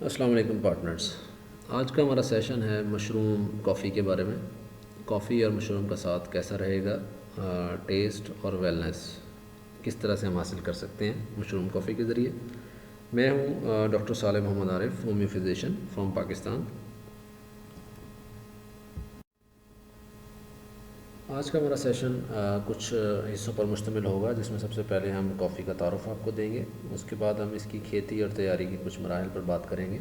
السلام علیکم پارٹنرز. آج کا ہمارا سیشن ہے مشروم کافی کے بارے میں. کافی اور مشروم کا ساتھ کیسا رہے گا، ٹیسٹ اور ویلنس کس طرح سے ہم حاصل کر سکتے ہیں مشروم کافی کے ذریعے. میں ہوں doctor Saleh Muhammad Arif, homeo physician from Pakistan. آج کا ہمارا سیشن کچھ حصوں پر مشتمل ہوگا، جس میں سب سے پہلے ہم کافی کا تعارف آپ کو دیں گے. اس کے بعد ہم اس کی کھیتی اور تیاری کی کچھ مراحل پر بات کریں گے.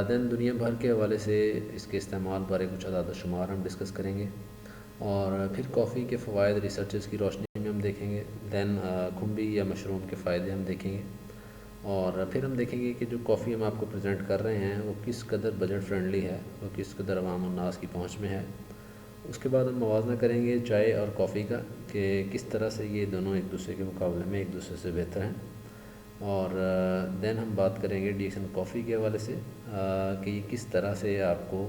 دین دنیا بھر کے حوالے سے اس کے استعمال بارے کچھ اعداد و شمار ہم ڈسکس کریں گے، اور پھر کافی کے فوائد ریسرچز کی روشنی میں ہم دیکھیں گے. دین کھمبی یا مشروم کے فائدے ہم دیکھیں گے، اور پھر ہم دیکھیں گے کہ جو کافی ہم آپ کو پریزنٹ کر رہے ہیں وہ کس قدر بجٹ فرینڈلی ہے، وہ کس قدر عوام الناس کی پہنچ میں ہے. اس کے بعد ہم موازنہ کریں گے چائے اور کافی کا، کہ کس طرح سے یہ دونوں ایک دوسرے کے مقابلے میں ایک دوسرے سے بہتر ہیں. اور دین ہم بات کریں گے ڈی ایکس این کافی کے حوالے سے، کہ یہ کس طرح سے آپ کو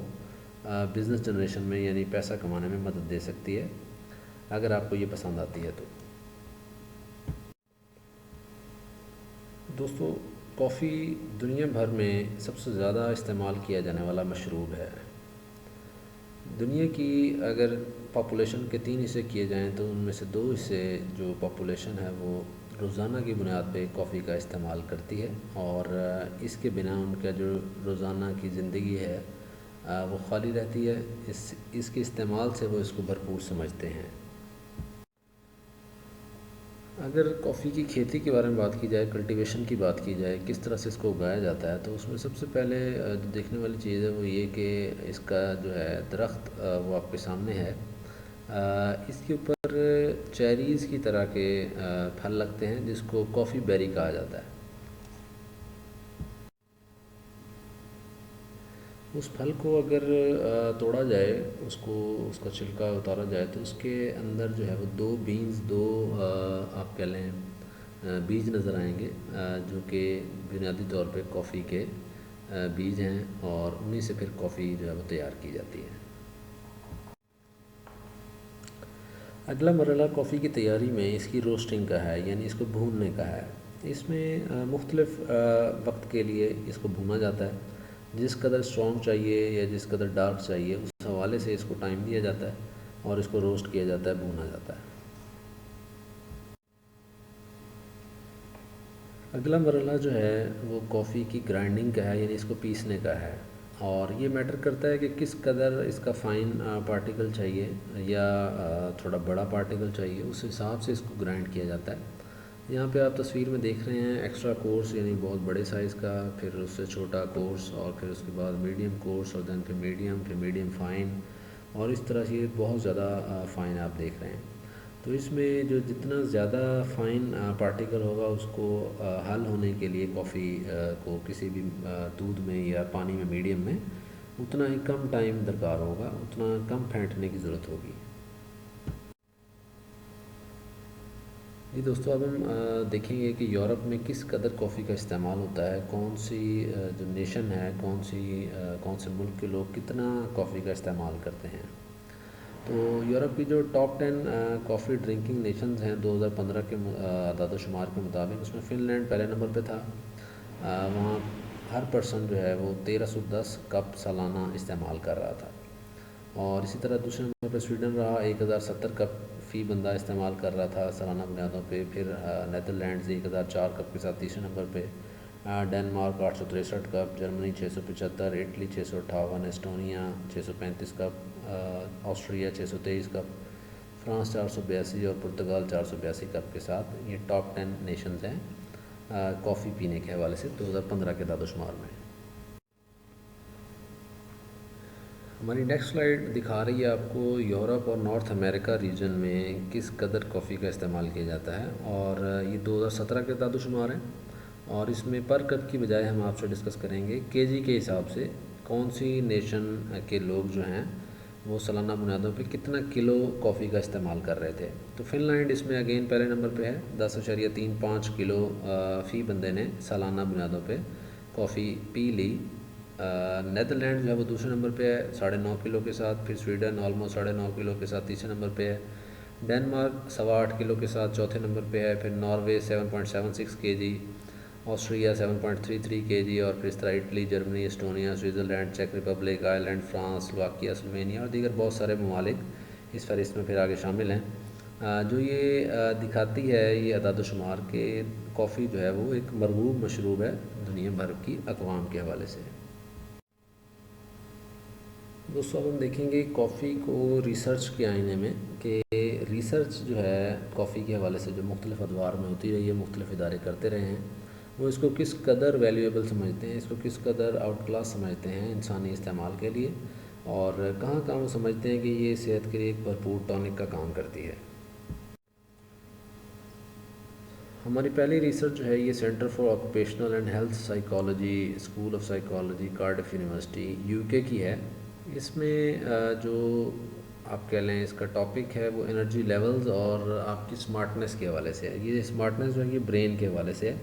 بزنس جنریشن میں یعنی پیسہ کمانے میں مدد دے سکتی ہے، اگر آپ کو یہ پسند آتی ہے تو. دوستو، کافی دنیا بھر میں سب سے زیادہ استعمال کیا جانے والا مشروب ہے. دنیا کی اگر پاپولیشن کے 3 حصے کیے جائیں تو ان میں سے 2 حصے جو پاپولیشن ہے وہ روزانہ کی بنیاد پہ کافی کا استعمال کرتی ہے، اور اس کے بنا ان کا جو روزانہ کی زندگی ہے وہ خالی رہتی ہے. اس کے استعمال سے وہ اس کو بھرپور سمجھتے ہیں. اگر کافی کی کھیتی کے بارے میں بات کی جائے، کلٹیویشن کی بات کی جائے، کس طرح سے اس کو اگایا جاتا ہے، تو اس میں سب سے پہلے جو دیکھنے والی چیز ہے وہ یہ کہ اس کا جو ہے درخت وہ آپ کے سامنے ہے. اس کے اوپر چیریز کی طرح کے پھل لگتے ہیں جس کو کافی بیری کہا جاتا ہے. اس پھل کو اگر توڑا جائے، اس کا چھلکا اتارا جائے، تو اس کے اندر جو ہے وہ 2 بینز، 2 آپ کہہ لیں بیج نظر آئیں گے، جو کہ بنیادی طور پہ کافی کے بیج ہیں، اور انہیں سے پھر کافی جو ہے وہ تیار کی جاتی ہے. اگلا مرحلہ کافی کی تیاری میں اس کی روسٹنگ کا ہے، یعنی اس کو بھوننے کا ہے. اس میں مختلف وقت کے لیے اس کو بھونا جاتا ہے. جس قدر اسٹرانگ چاہیے یا جس قدر ڈارک چاہیے اس حوالے سے اس کو ٹائم دیا جاتا ہے، اور اس کو روسٹ کیا جاتا ہے، بھونا جاتا ہے. اگلا مرحلہ جو ہے وہ کافی کی گرائنڈنگ کا ہے، یعنی اس کو پیسنے کا ہے. اور یہ میٹر کرتا ہے کہ کس قدر اس کا فائن پارٹیکل چاہیے یا تھوڑا بڑا پارٹیکل چاہیے، اس حساب سے اس کو گرائنڈ کیا جاتا ہے. یہاں پہ آپ تصویر میں دیکھ رہے ہیں ایکسٹرا کورس، یعنی بہت بڑے سائز کا، پھر اس سے چھوٹا کورس، اور پھر اس کے بعد میڈیم کورس، اور دین پھر میڈیم فائن، اور اس طرح سے بہت زیادہ فائن آپ دیکھ رہے ہیں. تو اس میں جو جتنا زیادہ فائن پارٹیکل ہوگا اس کو حل ہونے کے لیے کافی کو کسی بھی دودھ میں یا پانی میں میڈیم میں اتنا ہی کم ٹائم درکار ہوگا، اتنا کم پھینٹنے کی ضرورت ہوگی. جی دوستو، اب ہم دیکھیں گے کہ یورپ میں کس قدر کافی کا استعمال ہوتا ہے، کون سی جو نیشن ہے، کون سے ملک کے لوگ کتنا کافی کا استعمال کرتے ہیں. تو یورپ کی جو ٹاپ 10 کافی ڈرنکنگ نیشنز ہیں 2015 کے اعداد و شمار کے مطابق، اس میں فن لینڈ پہلے نمبر پہ تھا. وہاں ہر پرسن جو ہے وہ 1310 کپ سالانہ استعمال کر رہا تھا. اور اسی طرح دوسرے نمبر پہ سویڈن رہا، 1070 کپ فی بندہ استعمال کر رہا تھا سالانہ بنیادوں پہ. پھر نیدرلینڈز 1004 کپ کے ساتھ تیسرے نمبر پہ، Denmark 863 cup, Germany 675، Italy 658، Estonia 635 cup, Austria 623 cup, France 482 اور پرتگال 482 کپ کے ساتھ یہ ٹاپ 10 نیشنز ہیں کافی پینے کے حوالے سے 2015 کے اعداد و شمار میں. ہماری نیکسٹ سلائیڈ دکھا رہی ہے آپ کو یورپ اور نارتھ امریکہ ریجن میں کس قدر کافی کا استعمال کیا جاتا ہے، اور یہ 2017 کے اعداد و شمار ہیں. اور اس میں پر کپ کی بجائے ہم آپ سے ڈسکس کریں گے کے جی کے حساب سے کون سی نیشن کے لوگ جو ہیں وہ سالانہ بنیادوں پہ کتنا کلو کافی کا استعمال کر رہے تھے. تو فن لینڈ اس میں اگین پہلے نمبر پہ ہے، 10.35 کلو فی بندے نے سالانہ بنیادوں پہ کافی پی لی. نیدرلینڈ جو ہے وہ دوسرے نمبر پہ ہے 9.5 کلو کے ساتھ. پھر سویڈن آلموسٹ 9.5 کلو کے ساتھ تیسرے نمبر پہ ہے. ڈینمارک 8.25 کلو کے ساتھ چوتھے نمبر پہ ہے. پھر ناروے 7.76 کے جی، آسٹریا 7.33 kg، اور پھر اس طرح Italy, Germany, Estonia, Switzerland, check republic, Ireland, France, Slovakia, Slovenia اور دیگر بہت سارے ممالک اس فہرست میں پھر آگے شامل ہیں، جو یہ دکھاتی ہے یہ اعداد و شمار کہ کافی جو ہے وہ ایک مرغوب مشروب ہے دنیا بھر کی اقوام کے حوالے سے۔ دوستو اب ہم دیکھیں گے کافی کو ریسرچ کے آئینے میں، کہ ریسرچ جو ہے کافی کے حوالے سے جو مختلف ادوار میں ہوتی رہی ہے، مختلف ادارے کرتے رہے ہیں، وہ اس کو کس قدر ویلیویبل سمجھتے ہیں، اس کو کس قدر آؤٹ کلاس سمجھتے ہیں انسانی استعمال کے لیے، اور کہاں کہاں وہ سمجھتے ہیں کہ یہ صحت کے لیے ایک بھرپور ٹونک کا کام کرتی ہے۔ ہماری پہلی ریسرچ جو ہے یہ centre for occupational and health psychology, school of psychology, Cardiff university, you K کی ہے۔ اس میں جو آپ کہہ لیں اس کا ٹاپک ہے وہ انرجی لیولز اور آپ کی سمارٹنیس کے حوالے سے ہے۔ یہ سمارٹنیس جو ہے یہ برین کے حوالے سے ہے۔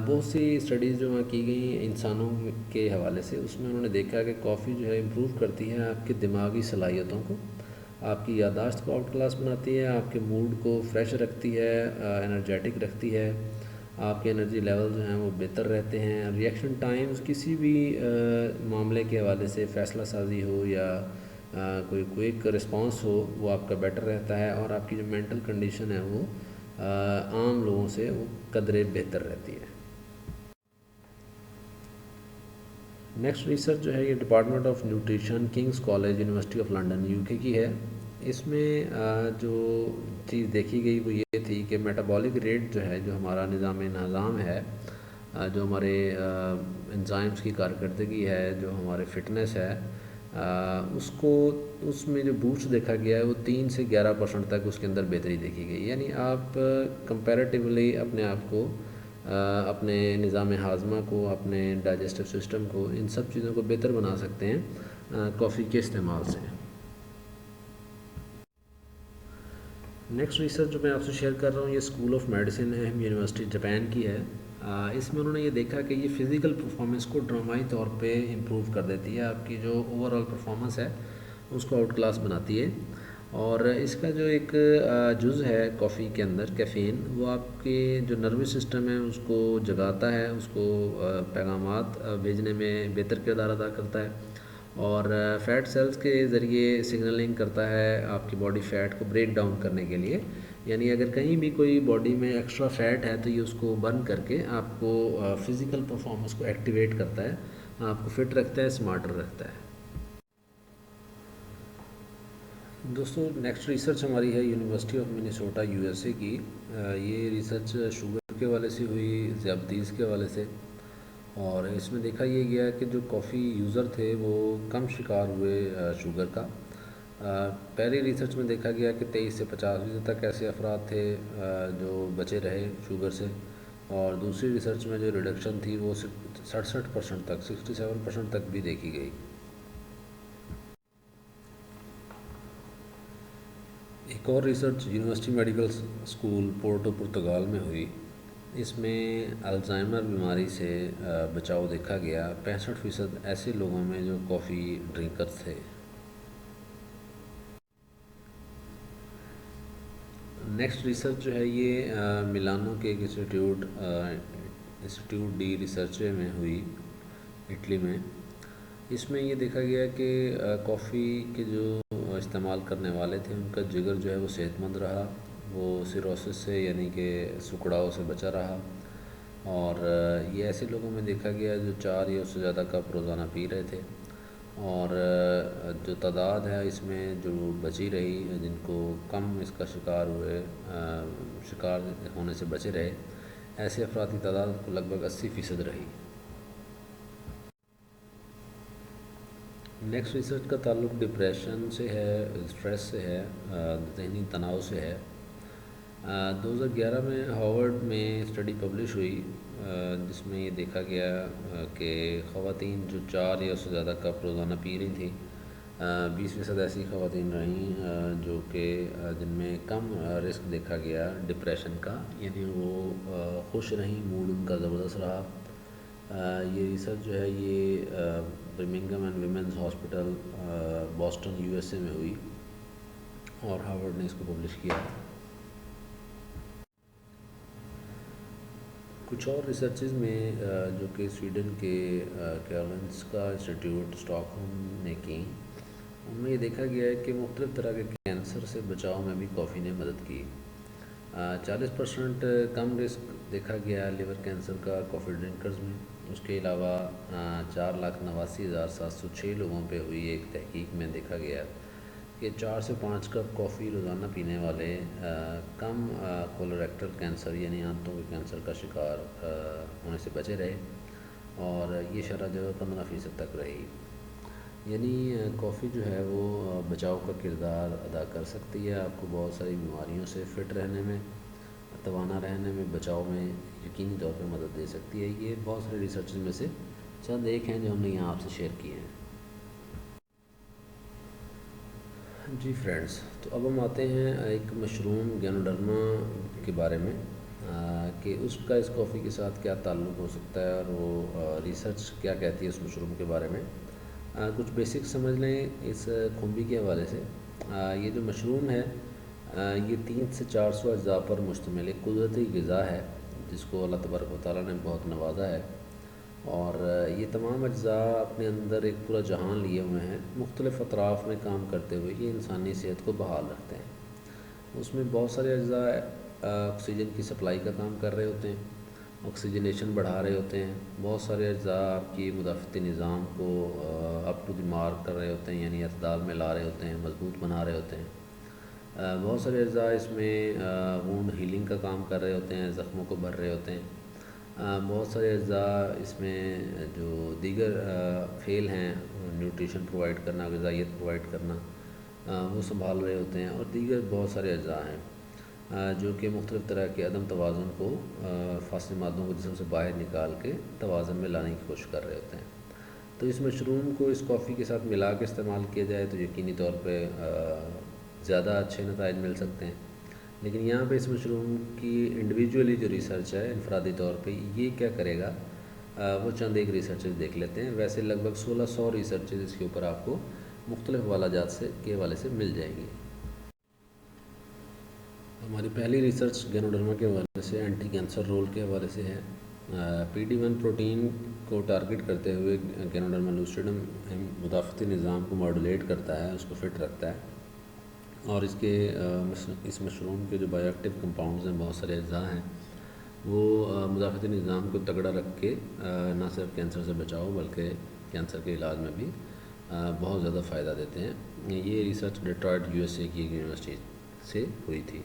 بہت سی اسٹڈیز جو وہاں کی گئی انسانوں کے حوالے سے، اس میں انہوں نے دیکھا کہ کافی جو ہے امپروو کرتی ہے آپ کی دماغی صلاحیتوں کو، آپ کی یادداشت کو آؤٹ کلاس بناتی ہے، آپ کے موڈ کو فریش رکھتی ہے، انرجیٹک رکھتی ہے، آپ کے انرجی لیول جو ہیں وہ بہتر رہتے ہیں، ریئیکشن ٹائمز کسی بھی معاملے کے حوالے سے فیصلہ سازی ہو یا کوئی کوئک رسپانس ہو وہ آپ کا بیٹر رہتا ہے، اور آپ کی جو مینٹل کنڈیشن ہے وہ عام لوگوں سے وہ قدرے بہتر رہتی ہے۔ نیکسٹ ریسرچ جو ہے یہ department of nutrition, King's college, university of London, U K کی ہے۔ اس میں جو چیز دیکھی گئی وہ یہ تھی کہ میٹابولک ریٹ جو ہے، جو ہمارا نظام ہے، جو ہمارے انزائمز کی کارکردگی ہے، جو ہمارے فٹنس ہے، اس میں جو بوسٹ دیکھا گیا ہے وہ 3 سے 11% تک اس کے اندر بہتری دیکھی گئی، یعنی آپ کمپیریٹیولی اپنے آپ کو، اپنے نظام ہاضمہ کو، اپنے ڈائجسٹو سسٹم کو، ان سب چیزوں کو بہتر بنا سکتے ہیں کافی کے استعمال سے۔ نیکسٹ ریسرچ جو میں آپ سے شیئر کر رہا ہوں یہ اسکول آف میڈیسن ہے، یونیورسٹی جاپان کی ہے۔ اس میں انہوں نے یہ دیکھا کہ یہ فزیکل پرفارمنس کو ڈرامائی طور پہ امپروو کر دیتی ہے، آپ کی جو اوور آل پرفارمنس ہے اس کو آؤٹ کلاس بناتی ہے، اور اس کا جو ایک جز ہے کافی کے اندر کیفین، وہ آپ کے جو نروس سسٹم ہے اس کو جگاتا ہے، اس کو پیغامات بھیجنے میں بہتر کردار ادا کرتا ہے، اور فیٹ سیلز کے ذریعے سگنلنگ کرتا ہے آپ کی باڈی فیٹ کو بریک ڈاؤن کرنے کے لیے، یعنی اگر کہیں بھی کوئی باڈی میں ایکسٹرا فیٹ ہے تو یہ اس کو برن کر کے آپ کو فزیکل پرفارمنس کو ایکٹیویٹ کرتا ہے، آپ کو فٹ رکھتا ہے، اسمارٹر رکھتا ہے۔ دوستو نیکسٹ ریسرچ ہماری ہے university of Minnesota, U S A کی۔ یہ ریسرچ شوگر کے حوالے سے ہوئی، ذیابطیس کے حوالے سے، اور اس میں دیکھا یہ گیا کہ جو کافی یوزر تھے وہ کم شکار ہوئے شوگر کا۔ پہلی ریسرچ میں دیکھا گیا کہ 23 سے 50% تک ایسے افراد تھے جو بچے رہے شوگر سے، اور دوسری ریسرچ میں جو ریڈکشن تھی وہ 67% تک، 67% تک بھی دیکھی گئی۔ ایک اور research university medical school Puerto Portugal میں ہوئی، اس میں الزائمر بیماری سے بچاؤ دیکھا گیا 65% ایسے لوگوں میں جو کافی ڈرنکرز تھے۔ نیکسٹ ریسرچ جو ہے یہ ملانو کے ایک انسٹیٹیوٹ ڈی ریسرچے میں ہوئی، اٹلی میں۔ اس میں یہ دیکھا گیا کہ کافی کے جو استعمال کرنے والے تھے ان کا جگر جو ہے وہ صحت مند رہا، وہ سیروسس سے یعنی کہ سکڑاؤ سے بچا رہا، اور یہ ایسے لوگوں میں دیکھا گیا جو 4 یا اس سے زیادہ کپ روزانہ پی رہے تھے، اور جو تعداد ہے اس میں جو بچی رہی، جن کو کم اس کا شکار ہونے سے بچے رہے، ایسے افراد کی تعداد لگ بھگ 80% رہی۔ نیکسٹ ریسرچ کا تعلق ڈپریشن سے ہے، اسٹریس سے ہے، ذہنی تناؤ سے ہے۔ 2011 میں ہارورڈ میں اسٹڈی پبلش ہوئی جس میں یہ دیکھا گیا کہ خواتین جو 4 یا اس سے زیادہ کپ روزانہ پی رہی تھیں، 20% ایسی خواتین رہیں جو کہ جن میں کم رسک دیکھا گیا ڈپریشن کا، یعنی وہ خوش رہیں، موڈ ان کا زبردست رہا۔ یہ ریسرچ جو ہے یہ Birmingham and women's hospital Boston U S A میں ہوئی، اور ہارورڈ نے اس کو پبلش کیا۔ کچھ اور ریسرچز میں جو کہ سویڈن کے کیرولنسکا انسٹیٹیوٹ اسٹاک ہوم نے کی، ان میں یہ دیکھا گیا ہے کہ مختلف طرح کے کینسر سے بچاؤ میں بھی کافی نے مدد کی۔ 40% کم رسک دیکھا گیا لیور کینسر کا کافی ڈرنکرز میں۔ اس کے علاوہ 4,89,706 لوگوں پہ ہوئی ایک تحقیق میں دیکھا گیا کہ 4 سے 5 کپ کافی روزانہ پینے والے کم کولوریکٹل کینسر یعنی آنتوں کے کینسر کا شکار ہونے سے بچے رہے، اور یہ شرح جو ہے 15% تک رہی۔ یعنی کافی جو ہے وہ بچاؤ کا کردار ادا کر سکتی ہے، آپ کو بہت ساری بیماریوں سے فٹ رہنے میں، توانا رہنے میں، بچاؤ میں یقینی طور پہ مدد دے سکتی ہے۔ یہ بہت سارے ریسرچز میں سے چند ایک ہیں جو ہم نے یہاں آپ سے شیئر کیے ہیں۔ جی فرینڈز، تو اب ہم آتے ہیں ایک مشروم گینوڈرما کے بارے میں، کہ اس کا اس کافی کے ساتھ کیا تعلق ہو سکتا ہے، اور وہ ریسرچ کیا کہتی ہے اس مشروم کے بارے میں۔ کچھ بیسک سمجھ لیں اس کھمبی کے حوالے سے۔ یہ جو مشروم ہے یہ 300 سے 400 اجزاء پر مشتمل ایک قدرتی غذا ہے جس کو اللہ تبارک و تعالیٰ نے بہت نوازا ہے، اور یہ تمام اجزاء اپنے اندر ایک پورا جہان لیے ہوئے ہیں، مختلف اطراف میں کام کرتے ہوئے یہ انسانی صحت کو بحال رکھتے ہیں۔ اس میں بہت سارے اجزاء آکسیجن کی سپلائی کا کام کر رہے ہوتے ہیں، آکسیجنیشن بڑھا رہے ہوتے ہیں۔ بہت سارے اجزاء آپ کی مدافعتی نظام کو اپ ٹو دی مارک کر رہے ہوتے ہیں، یعنی اعتدال میں لا رہے ہوتے ہیں، مضبوط بنا رہے ہوتے ہیں۔ بہت سارے اجزاء اس میں وونڈ ہیلنگ کا کام کر رہے ہوتے ہیں، زخموں کو بھر رہے ہوتے ہیں۔ بہت سارے اجزاء اس میں جو دیگر فعل ہیں، نیوٹریشن پرووائڈ کرنا، غذائیت پرووائڈ کرنا، وہ سنبھال رہے ہوتے ہیں، اور دیگر بہت سارے اجزاء ہیں جو کہ مختلف طرح کے عدم توازن کو، فاصل مادوں کو جسم سے باہر نکال کے توازن میں لانے کی کوشش کر رہے ہوتے ہیں۔ تو اس مشروم کو اس کافی کے ساتھ ملا کے استعمال کیا جائے تو یقینی طور پہ زیادہ اچھے نتائج مل سکتے ہیں۔ لیکن یہاں پہ اس مشروم کی انڈیویجولی جو ریسرچ ہے انفرادی طور پہ یہ کیا کرے گا، وہ چند ایک ریسرچز دیکھ لیتے ہیں۔ ویسے لگ بھگ 1600 ریسرچز اس کے اوپر آپ کو مختلف حوالہ جات کے حوالے سے مل جائیں گی۔ ہماری پہلی ریسرچ گینوڈرما کے حوالے سے اینٹی کینسر رول کے حوالے سے ہے۔ PD-1 پروٹین کو ٹارگٹ کرتے ہوئے گینوڈرما لوسیڈم مدافعتی نظام کو ماڈولیٹ کرتا ہے، اس کو فٹ رکھتا ہے، اور اس مشروم کے جو بایو ایکٹیو کمپاؤنڈز ہیں، بہت سارے اجزاء ہیں، وہ مدافعتی نظام کو تگڑا رکھ کے نہ صرف کینسر سے بچاؤ بلکہ کینسر کے علاج میں بھی بہت زیادہ فائدہ دیتے ہیں۔ یہ ریسرچ ڈیٹرائٹ USA کی یونیورسٹی سے ہوئی تھی۔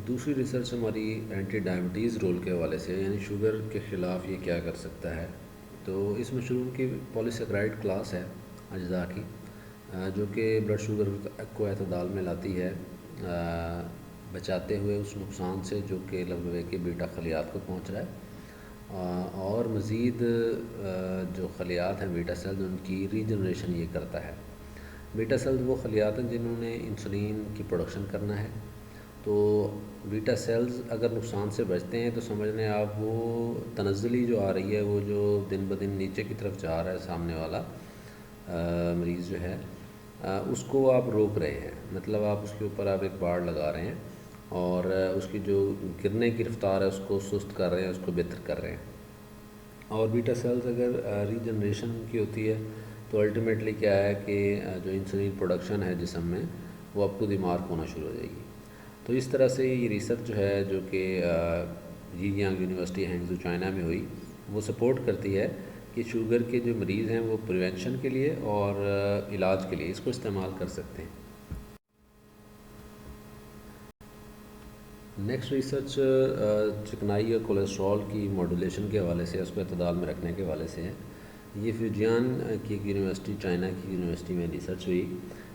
دوسری ریسرچ ہماری اینٹی ڈائبٹیز رول کے حوالے سے، یعنی شوگر کے خلاف یہ کیا کر سکتا ہے۔ تو اس مشروم کی پولیسیکرائڈ کلاس ہے اجزاء کی، جو کہ بلڈ شوگر کو اعتدال میں لاتی ہے، بچاتے ہوئے اس نقصان سے جو کہ لبے کے بیٹا خلیات کو پہنچ رہا ہے، اور مزید جو خلیات ہیں بیٹا سیلز ان کی ریجنریشن یہ کرتا ہے۔ بیٹا سیلز وہ خلیات ہیں جنہوں نے انسولین کی پروڈکشن کرنا ہے، تو بیٹا سیلز اگر نقصان سے بچتے ہیں تو سمجھ لیں آپ وہ تنزلی جو آ رہی ہے، وہ جو دن بدن نیچے کی طرف جا رہا ہے سامنے والا مریض جو ہے، اس کو آپ روک رہے ہیں، مطلب آپ اس کے اوپر آپ ایک باڑ لگا رہے ہیں، اور اس کی جو گرنے کی رفتار ہے اس کو سست کر رہے ہیں، اس کو بہتر کر رہے ہیں۔ اور بیٹا سیلز اگر ریجنریشن کی ہوتی ہے تو الٹیمیٹلی کیا ہے کہ جو انسولین پروڈکشن ہے جسم میں وہ اپ ٹو دی مارک ہونا شروع ہو جائے گی۔ تو اس طرح سے یہ ریسرچ جو ہے، جو کہ یانگ یونیورسٹی ہینگزو چائنا میں ہوئی، وہ سپورٹ کرتی ہے کہ شوگر کے جو مریض ہیں وہ پریونشن کے لیے اور علاج کے لیے اس کو استعمال کر سکتے ہیں۔ نیکسٹ ریسرچ چکنائی اور کولیسٹرول کی ماڈولیشن کے حوالے سے، اس کو اعتدال میں رکھنے کے حوالے سے ہے۔ یہ فیوجیان کی ایک یونیورسٹی، چائنا کی یونیورسٹی میں ریسرچ ہوئی۔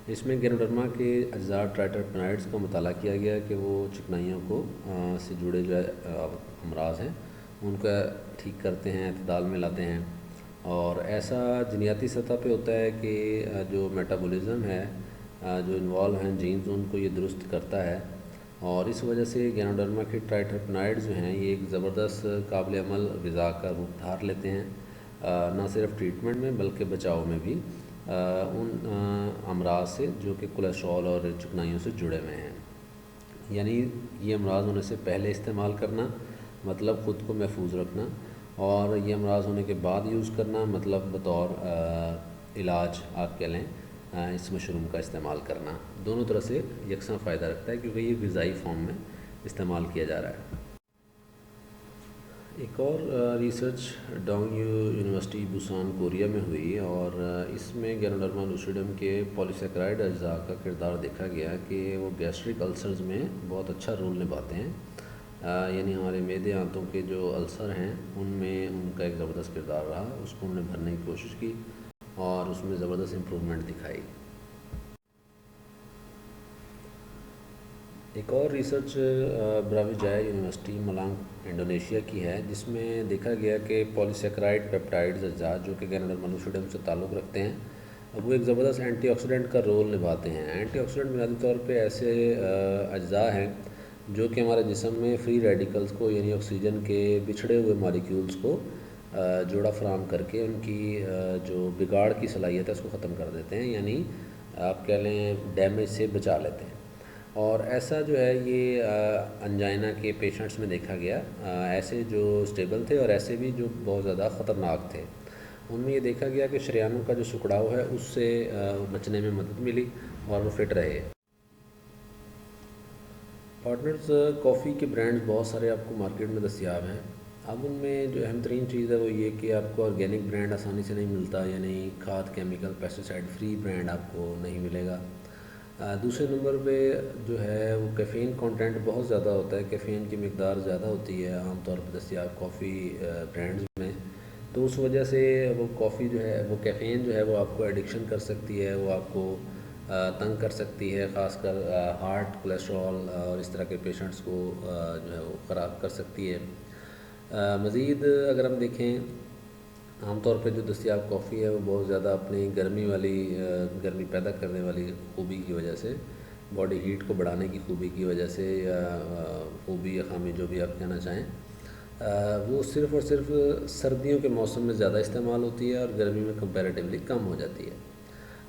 اس میں گینوڈرما کے اجزاء ٹرائٹرپینائڈز کا مطالعہ کیا گیا کہ وہ چکنائیوں کو سے جڑے جو امراض ہیں ان کا ٹھیک کرتے ہیں، اعتدال میں لاتے ہیں، اور ایسا جینیاتی سطح پہ ہوتا ہے کہ جو میٹابولزم ہے، جو انوالو ہیں جینز، ان کو یہ درست کرتا ہے، اور اس وجہ سے گینوڈرما کے ٹرائٹرپینائڈز جو ہیں یہ ایک زبردست قابل عمل غذا کا روپ دھار لیتے ہیں، نہ صرف ٹریٹمنٹ میں بلکہ بچاؤ میں بھی ان امراض سے جو کہ کولیسٹرول اور چکنائیوں سے جڑے ہوئے ہیں۔ یعنی یہ امراض ہونے سے پہلے استعمال کرنا مطلب خود کو محفوظ رکھنا، اور یہ امراض ہونے کے بعد یوز کرنا مطلب بطور علاج آپ کہہ لیں اس مشروم کا استعمال کرنا۔ دونوں طرح سے یکساں فائدہ رکھتا ہے کیونکہ یہ غذائی فارم میں استعمال کیا جا رہا ہے۔ ایک اور ریسرچ ڈانگ یونیورسٹی بوسان کوریا میں ہوئی، اور اس میں گینوڈرما لوسیڈم کے پولیسیکرائڈ اجزاء کا کردار دیکھا گیا کہ وہ گیسٹرک السرز میں بہت اچھا رول نبھاتے ہیں، یعنی ہمارے معدے آنتوں کے جو السر ہیں ان میں ان کا ایک زبردست کردار رہا، اس کو ہم نے بھرنے کی کوشش کی اور اس میں زبردست امپرومنٹ دکھائی۔ ایک اور ریسرچ براویجایا یونیورسٹی ملانگ انڈونیشیا کی ہے، جس میں دیکھا گیا کہ پولیسیکرائڈ پیپٹائڈز اجزاء جو کہ گینوڈرما لوسیڈم سے تعلق رکھتے ہیں، وہ ایک زبردست اینٹی آکسیڈنٹ کا رول نبھاتے ہیں۔ اینٹی آکسیڈنٹ بنیادی طور پہ ایسے اجزاء ہیں جو کہ ہمارے جسم میں فری ریڈیکلز کو یعنی آکسیجن کے بچھڑے ہوئے مالیکیولز کو جوڑا فراہم کر کے ان کی جو بگاڑ کی صلاحیت ہے اس کو ختم کر دیتے ہیں، یعنی آپ کہہ لیں ڈیمیج سے بچا لیتے ہیں۔ اور ایسا جو ہے یہ انجائنا کے پیشنٹس میں دیکھا گیا، ایسے جو اسٹیبل تھے اور ایسے بھی جو بہت زیادہ خطرناک تھے، ان میں یہ دیکھا گیا کہ شریانوں کا جو سکڑاؤ ہے اس سے بچنے میں مدد ملی اور وہ فٹ رہے۔ پارٹنرز کافی کے برانڈز بہت سارے آپ کو مارکیٹ میں دستیاب ہیں۔ اب ان میں جو اہم ترین چیز ہے وہ یہ کہ آپ کو آرگینک برانڈ آسانی سے نہیں ملتا، یعنی کھاد کیمیکل پیسٹیسائڈ فری برانڈ آپ کو نہیں ملے گا۔ دوسرے نمبر پہ جو ہے وہ کیفین کانٹینٹ بہت زیادہ ہوتا ہے، کیفین کی مقدار زیادہ ہوتی ہے عام طور پہ دستیاب کافی برانڈز میں، تو اس وجہ سے وہ کافی جو ہے وہ کیفین جو ہے وہ آپ کو ایڈکشن کر سکتی ہے، وہ آپ کو تنگ کر سکتی ہے، خاص کر ہارٹ کولیسٹرول اور اس طرح کے پیشنٹس کو جو ہے وہ خراب کر سکتی ہے۔ مزید اگر ہم دیکھیں عام طور پہ جو دستیاب کافی ہے وہ بہت زیادہ اپنی گرمی پیدا کرنے والی خوبی کی وجہ سے، باڈی ہیٹ کو بڑھانے کی خوبی کی وجہ سے، یا خوبی یا خامی جو بھی آپ کہنا چاہیں، وہ صرف اور صرف سردیوں کے موسم میں زیادہ استعمال ہوتی ہے اور گرمی میں کمپیریٹیولی کم ہو جاتی ہے۔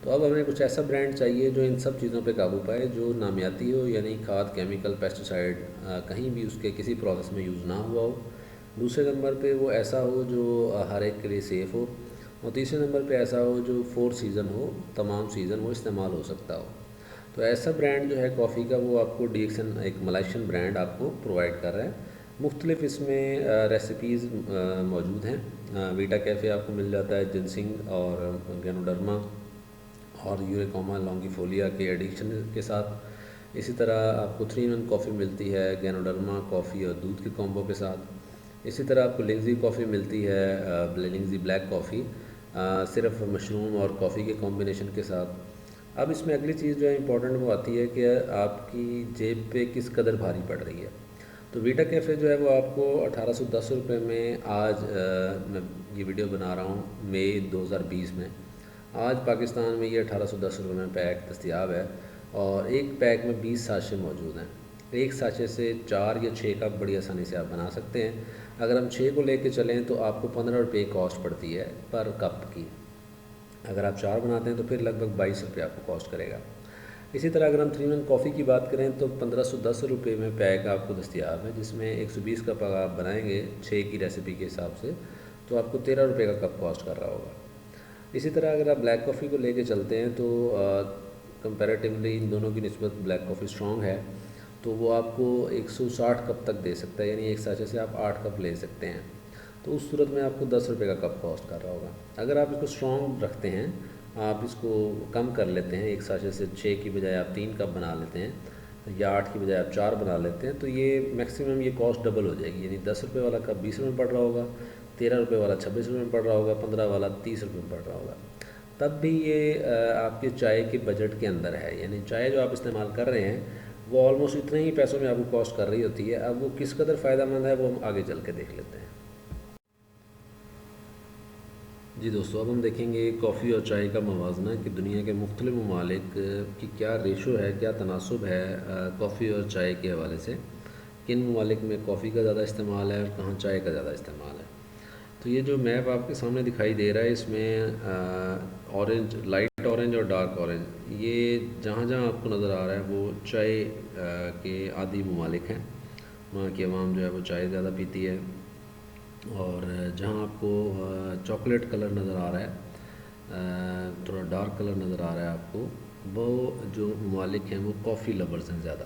تو اب ہمیں کچھ ایسا برانڈ چاہیے جو ان سب چیزوں پہ قابو پائے، جو نامیاتی ہو، یعنی کھاد کیمیکل پیسٹیسائڈ کہیں بھی اس کے کسی پروسیس میں یوز نہ ہوا ہو۔ دوسرے نمبر پہ وہ ایسا ہو جو ہر ایک کے لیے سیف ہو، اور تیسرے نمبر پہ ایسا ہو جو 4 سیزن ہو، تمام سیزن وہ استعمال ہو سکتا ہو۔ تو ایسا برانڈ جو ہے کافی کا وہ آپ کو ڈی ایکسن ایک ملائشین برانڈ آپ کو پرووائڈ کر رہا ہے۔ مختلف اس میں ریسیپیز موجود ہیں، ویٹا کیفے آپ کو مل جاتا ہے جنسنگ اور گینوڈرما اور یوریکوما لانگیفولیا کے ایڈیشن کے ساتھ، اسی طرح آپ کو 3 in 1 کافی ملتی ہے گینوڈرما کافی اور دودھ کے کومبو کے ساتھ، اسی طرح آپ کو لنگزی کافی ملتی ہے، لنگزی بلیک کافی صرف مشروم اور کافی کے کمبینیشن کے ساتھ۔ اب اس میں اگلی چیز جو ہے امپورٹنٹ وہ آتی ہے کہ آپ کی جیب پہ کس قدر بھاری پڑ رہی ہے۔ تو ویٹا کیفے جو ہے وہ آپ کو 1810 روپے میں، آج میں یہ ویڈیو بنا رہا ہوں مئی 2020 میں، آج پاکستان میں یہ 1810 روپے میں پیک دستیاب ہے، اور ایک پیک میں 20 ساشے موجود ہیں۔ ایک ساشے سے 4 یا 6 کپ بڑی آسانی سے آپ بنا سکتے ہیں۔ اگر ہم 6 کو لے کے چلیں تو آپ کو 15 روپے کاسٹ پڑتی ہے پر کپ کی، اگر آپ 4 بناتے ہیں تو پھر لگ بھگ 22 روپے آپ کو کاسٹ کرے گا۔ اسی طرح اگر ہم 3 in 1 کافی کی بات کریں تو 1510 روپے میں پیک آپ کو دستیاب ہے، جس میں 120 کپ اگر آپ بنائیں گے 6 کی ریسیپی کے حساب سے تو آپ کو 13 روپے کا کپ کاسٹ کر رہا ہوگا۔ اسی طرح اگر آپ بلیک کافی کو لے کے چلتے ہیں تو کمپیریٹیولی ان دونوں کی نسبت بلیک کافی اسٹرانگ ہے، تو وہ آپ کو 160 کپ تک دے سکتا ہے، یعنی ایک ساشے سے آپ 8 کپ لے سکتے ہیں، تو اس صورت میں آپ کو 10 روپے کا کپ کاسٹ کر رہا ہوگا۔ اگر آپ اس کو اسٹرانگ رکھتے ہیں، آپ اس کو کم کر لیتے ہیں، ایک ساشے سے 6 کی بجائے آپ 3 کپ بنا لیتے ہیں، یا 8 کی بجائے آپ 4 بنا لیتے ہیں، تو یہ میکسیمم یہ کاسٹ ڈبل ہو جائے گی، یعنی 10 روپے والا کپ 20 روپے میں پڑ رہا ہوگا، 13 روپے والا 26 روپے میں پڑ رہا ہوگا، 15 والا 30 روپے میں پڑ رہا ہوگا۔ تب بھی یہ آپ کے چائے کے بجٹ کے اندر ہے، یعنی چائے جو آپ استعمال کر رہے ہیں وہ آلموسٹ اتنے ہی پیسوں میں آپ کو کاسٹ کر رہی ہوتی ہے۔ اب وہ کس قدر فائدہ مند ہے وہ ہم آگے چل کے دیکھ لیتے ہیں۔ جی دوستو، اب ہم دیکھیں گے کافی اور چائے کا موازنہ کہ دنیا کے مختلف ممالک کی کیا ریشو ہے، کیا تناسب ہے کافی اور چائے کے حوالے سے، کن ممالک میں کافی کا زیادہ استعمال ہے اور کہاں چائے کا زیادہ استعمال ہے۔ تو یہ جو میپ آپ کے سامنے دکھائی دے رہا ہے، اس میں اورنج لائٹ اورنج اور ڈارک اورنج، یہ جہاں جہاں آپ کو نظر آ رہا ہے وہ چائے کے عادی ممالک ہیں، وہاں کی عوام جو ہے وہ چائے زیادہ پیتی ہے۔ اور جہاں آپ کو چاکلیٹ کلر نظر آ رہا ہے، تھوڑا ڈارک کلر نظر آ رہا ہے آپ کو، وہ جو ممالک ہیں وہ کافی لورز ہیں زیادہ۔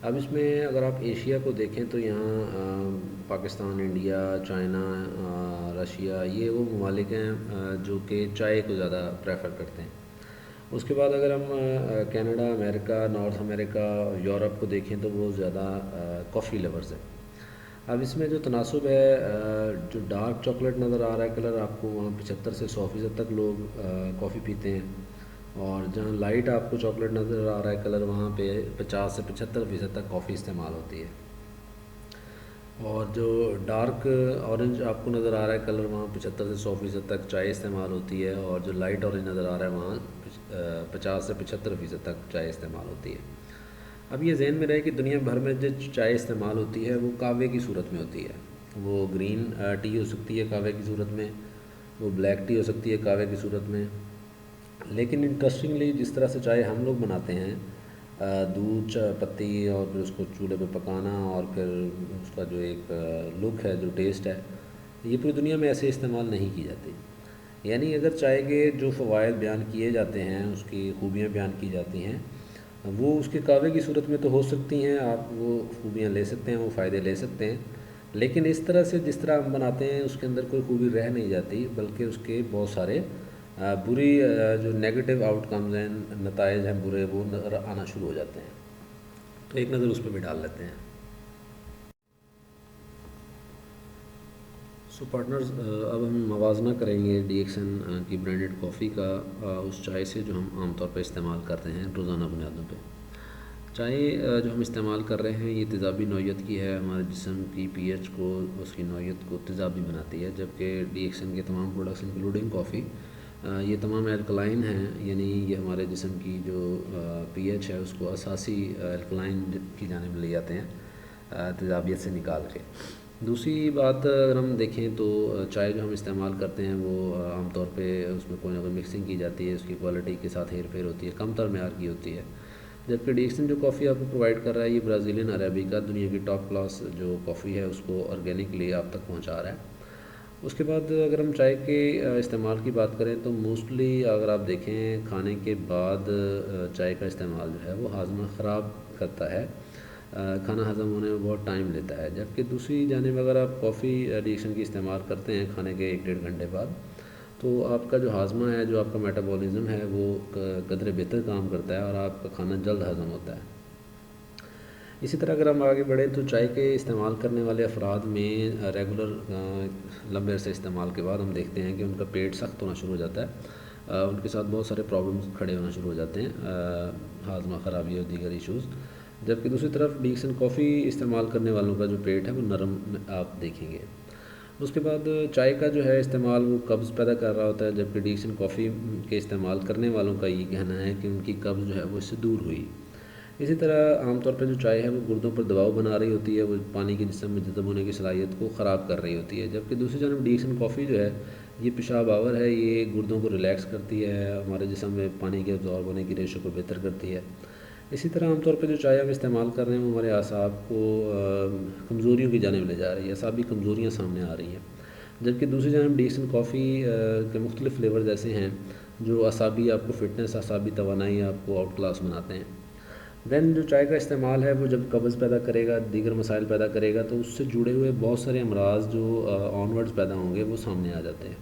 اب اس میں اگر آپ ایشیا کو دیکھیں تو یہاں پاکستان، انڈیا، چائنا، رشیا، یہ وہ ممالک ہیں جو کہ چائے کو زیادہ پریفر کرتے ہیں۔ اس کے بعد اگر ہم کینیڈا، امریکہ، نارتھ امریکہ، یورپ کو دیکھیں تو وہ زیادہ کافی لورز ہیں۔ اب اس میں جو تناسب ہے، جو ڈارک چاکلیٹ نظر آ رہا ہے کلر آپ کو، وہاں 75 سے 100% تک لوگ کافی پیتے ہیں، اور جہاں لائٹ آپ کو چاکلیٹ نظر آ رہا ہے کلر، وہاں پہ 50 سے 75% تک کافی استعمال ہوتی ہے۔ اور جو ڈارک اورنج آپ کو نظر آ رہا ہے کلر، وہاں 75 سے 100% تک چائے استعمال ہوتی ہے، اور جو لائٹ اورنج نظر آ رہا ہے وہاں 50 سے 75% تک چائے استعمال ہوتی ہے۔ اب یہ ذہن میں رہے کہ دنیا بھر میں جو چائے استعمال ہوتی ہے وہ کہوے کی صورت میں ہوتی ہے۔ وہ گرین ٹی ہو سکتی ہے کہوے کی صورت میں، وہ بلیک ٹی ہو سکتی ہے کہوے کی صورت میں، لیکن انٹرسٹنگلی جس طرح سے چائے ہم لوگ بناتے ہیں، دودھ، پتی، اور پھر اس کو چولہے پہ پکانا، اور پھر اس کا جو ایک لک ہے، جو ٹیسٹ ہے، یہ پوری دنیا میں ایسے استعمال نہیں کی جاتی۔ یعنی اگر چائے کے جو فوائد بیان کیے جاتے ہیں، اس کی خوبیاں بیان کی جاتی ہیں، وہ اس کے کہوے کی صورت میں تو ہو سکتی ہیں، آپ وہ خوبیاں لے سکتے ہیں، وہ فائدے لے سکتے ہیں، لیکن اس طرح سے جس طرح ہم بناتے ہیں اس کے اندر کوئی خوبی رہ نہیں جاتی، بلکہ اس کے بہت سارے بری جو نیگیٹو آؤٹ کمز ہیں، نتائج ہیں برے، وہ آنا شروع ہو جاتے ہیں۔ تو ایک نظر اس پہ بھی ڈال لیتے ہیں۔ سو پارٹنرز، اب ہم موازنہ کریں گے ڈی ایکسن کی برانڈڈ کافی کا اس چائے سے جو ہم عام طور پہ استعمال کرتے ہیں روزانہ بنیادوں پہ۔ چائے جو ہم استعمال کر رہے ہیں یہ تیزابی نوعیت کی ہے، ہمارے جسم کی پی ایچ کو، اس کی نوعیت کو تیزابی بناتی ہے، جبکہ ڈی ایکسن کے تمام پروڈکٹس انکلوڈنگ کافی یہ تمام الکلائن ہیں، یعنی یہ ہمارے جسم کی جو پی ایچ ہے اس کو اساسی الکلائن کی جانب لے جاتے ہیں تیزابیت سے نکال کے۔ دوسری بات اگر ہم دیکھیں تو چائے جو ہم استعمال کرتے ہیں وہ عام طور پہ اس میں کوئی نہ کوئی مکسنگ کی جاتی ہے، اس کی کوالٹی کے ساتھ ہیر پھیر ہوتی ہے، کم تر معیار کی ہوتی ہے، جبکہ ڈی ایکسن جو کافی آپ کو پرووائڈ کر رہا ہے یہ برازیلین عربیکا، دنیا کی ٹاپ کلاس جو کافی ہے اس کو آرگینکلی آپ تک پہنچا رہا ہے۔ اس کے بعد اگر ہم چائے کے استعمال کی بات کریں تو موسٹلی اگر آپ دیکھیں کھانے کے بعد چائے کا استعمال جو ہے وہ ہاضمہ خراب کرتا ہے، کھانا ہضم ہونے میں بہت ٹائم لیتا ہے، جبکہ دوسری جانب اگر آپ کافی ایڈیکشن کی استعمال کرتے ہیں کھانے کے 1-1.5 گھنٹے بعد، تو آپ کا جو ہاضمہ ہے، جو آپ کا میٹابولزم ہے، وہ قدرے بہتر کام کرتا ہے اور آپ کا کھانا جلد ہضم ہوتا ہے۔ اسی طرح اگر ہم آگے بڑھیں تو چائے کے استعمال کرنے والے افراد میں ریگولر لمبے عرصے استعمال کے بعد ہم دیکھتے ہیں کہ ان کا پیٹ سخت ہونا شروع ہو جاتا ہے، ان کے ساتھ بہت سارے پرابلمس کھڑے ہونا شروع ہو جاتے ہیں، ہاضمہ خرابی اور دیگر ایشوز، جبکہ دوسری طرف ڈی ایکسن کافی استعمال کرنے والوں کا جو پیٹ ہے وہ نرم آپ دیکھیں گے۔ اس کے بعد چائے کا جو ہے استعمال وہ قبض پیدا کر رہا ہوتا ہے، جبکہ ڈی ایکسن کافی کے استعمال کرنے والوں کا یہ کہنا ہے کہ ان کی قبض جو ہے وہ اس سے دور ہوئی۔ اسی طرح عام طور پہ جو چائے ہے وہ گردوں پر دباؤ بنا رہی ہوتی ہے، وہ پانی کے جسم میں جذب ہونے کی صلاحیت کو خراب کر رہی ہوتی ہے، جبکہ دوسری جانب ڈی ایکسن کافی جو ہے یہ پیشاب آور ہے، یہ گردوں کو ریلیکس کرتی ہے، ہمارے جسم میں پانی کے ابزارب ہونے کی ریشو کو بہتر کرتی ہے۔ اسی طرح عام طور پہ جو چائے ہم استعمال کر رہے ہیں وہ ہمارے اعصاب کو کمزوریوں کی جانب لے جا رہی ہے، اعصابی کمزوریاں سامنے آ رہی ہیں، جبکہ دوسری جانب ڈی ایکسن کافی کے مختلف فلیورز ایسے ہیں جو اعصابی آپ کو فٹنس، اعصابی توانائی آپ کو آؤٹ کلاس بناتے ہیں۔ دین جو چائے کا استعمال ہے وہ جب قبض پیدا کرے گا، دیگر مسائل پیدا کرے گا، تو اس سے جڑے ہوئے بہت سارے امراض جو آن ورڈز پیدا ہوں گے وہ سامنے آ جاتے ہیں،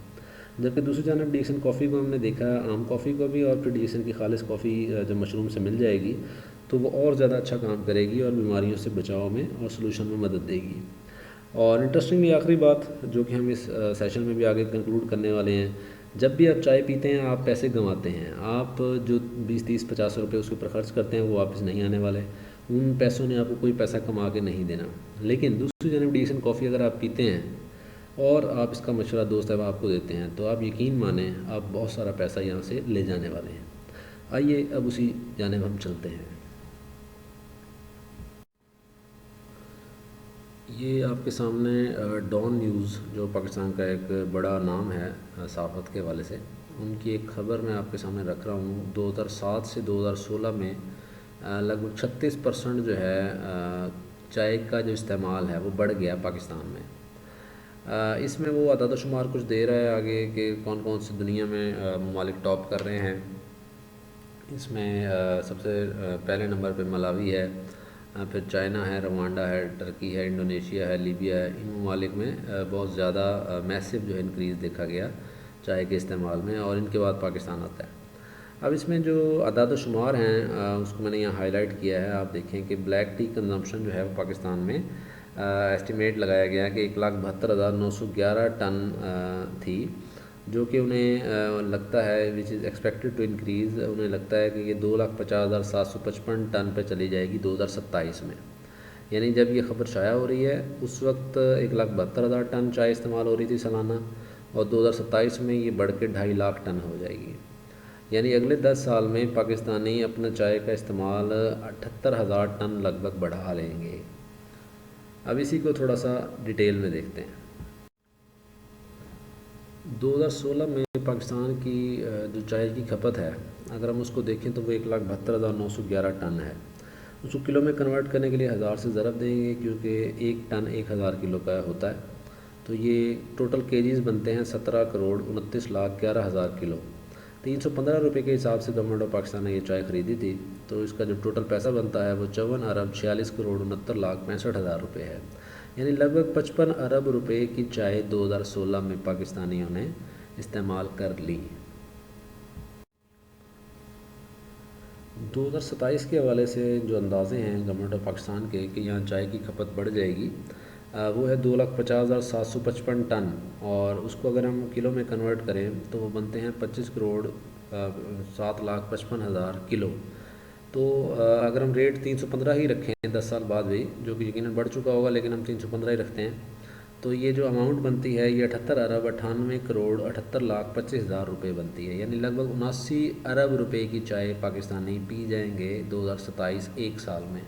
جبکہ دوسری جانب ڈی ایکسن کافی کو ہم نے دیکھا عام کافی کو بھی، اور پھر ڈی ایکسن کی خالص کافی جب مشروم سے مل جائے گی تو وہ اور زیادہ اچھا کام کرے گی اور بیماریوں سے بچاؤ میں اور سلوشن میں مدد دے گی۔ اور انٹرسٹنگلی آخری بات جو کہ ہم اس سیشن میں بھی آگے کنکلوڈ کرنے والے ہیں، جب بھی آپ چائے پیتے ہیں آپ پیسے گنواتے ہیں، آپ جو 20-30-50 روپے اس کے اوپر خرچ کرتے ہیں وہ واپس نہیں آنے والے، ان پیسوں نے آپ کو کوئی پیسہ کما کے نہیں دینا۔ لیکن دوسری جانب ڈی ایکسن کافی اگر آپ پیتے ہیں اور آپ اس کا مشورہ دوست احباب آپ کو دیتے ہیں تو آپ یقین مانیں آپ بہت سارا پیسہ یہاں سے لے جانے والے ہیں۔ آئیے اب اسی جانب ہم چلتے ہیں۔ یہ آپ کے سامنے ڈان نیوز جو پاکستان کا ایک بڑا نام ہے صحافت کے حوالے سے، ان کی ایک خبر میں آپ کے سامنے رکھ رہا ہوں۔ 2007 سے 2016 میں لگ بھگ 36% جو ہے چائے کا جو استعمال ہے وہ بڑھ گیا پاکستان میں۔ اس میں وہ اعداد و شمار کچھ دے رہا ہے آگے کہ کون کون سی دنیا میں ممالک ٹاپ کر رہے ہیں۔ اس میں سب سے پہلے نمبر پہ ملاوی ہے، پھر چائنا ہے، روانڈا ہے، ٹرکی ہے، انڈونیشیا ہے، لیبیا ہے۔ ان ممالک میں بہت زیادہ میسو جو ہے انکریز دیکھا گیا چائے کے استعمال میں، اور ان کے بعد پاکستان آتا ہے۔ اب اس میں جو اعداد و شمار ہیں اس کو میں نے یہاں ہائی لائٹ کیا ہے۔ آپ دیکھیں کہ بلیک ٹی کنزمپشن جو ہے وہ پاکستان میں ایسٹیمیٹ لگایا گیا ہے کہ 1,72,911 ٹن تھی، جو کہ انہیں لگتا ہے وچ از ایکسپیکٹڈ ٹو انکریز، انہیں لگتا ہے کہ یہ 2,50,755 ٹن پہ چلی جائے گی 2027 میں۔ یعنی جب یہ خبر شائع ہو رہی ہے اس وقت 1,72,000 ٹن چائے استعمال ہو رہی تھی سالانہ، اور 2027 میں یہ بڑھ کے 2.5 لاکھ ٹن ہو جائے گی۔ یعنی اگلے 10 سال میں پاکستانی اپنا چائے کا استعمال 78,000 ٹن لگ بھگ بڑھا لیں گے۔ اب اسی کو تھوڑا سا ڈیٹیل میں دیکھتے ہیں۔ 2016 میں پاکستان کی جو چائے کی کھپت ہے، اگر ہم اس کو دیکھیں تو وہ 1,72,911 ٹن ہے۔ اس کو کلو میں کنورٹ کرنے کے لیے 1000 سے ضرب دیں گے، کیونکہ ایک ٹن 1000 کلو کا ہوتا ہے، تو یہ ٹوٹل کیجیز بنتے ہیں 17,29,11,000 کلو۔ 315 روپے کے حساب سے گورنمنٹ آف پاکستان نے یہ چائے خریدی تھی، تو اس کا جو ٹوٹل پیسہ بنتا ہے وہ 54,46,69,65,000 روپے ہے۔ یعنی لگ بھگ 55 ارب روپے کی چائے 2016 میں پاکستانیوں نے استعمال کر لی۔ 2027 کے حوالے سے جو اندازے ہیں گورنمنٹ آف پاکستان کے کہ یہاں چائے کی کھپت بڑھ جائے گی، وہ ہے 2,50,755 ٹن، اور اس کو اگر ہم کلو میں کنورٹ کریں تو وہ بنتے ہیں 25,07,55,000 کلو۔ تو اگر ہم ریٹ 315 ہی رکھیں 10 سال بعد بھی، جو کہ یقیناً بڑھ چکا ہوگا لیکن ہم 315 ہی رکھتے ہیں، تو یہ جو اماؤنٹ بنتی ہے یہ 78,98,98,25,000 روپے بنتی ہے۔ یعنی لگ بھگ 79 ارب روپے کی چائے پاکستانی پی جائیں گے 2027 ایک سال میں۔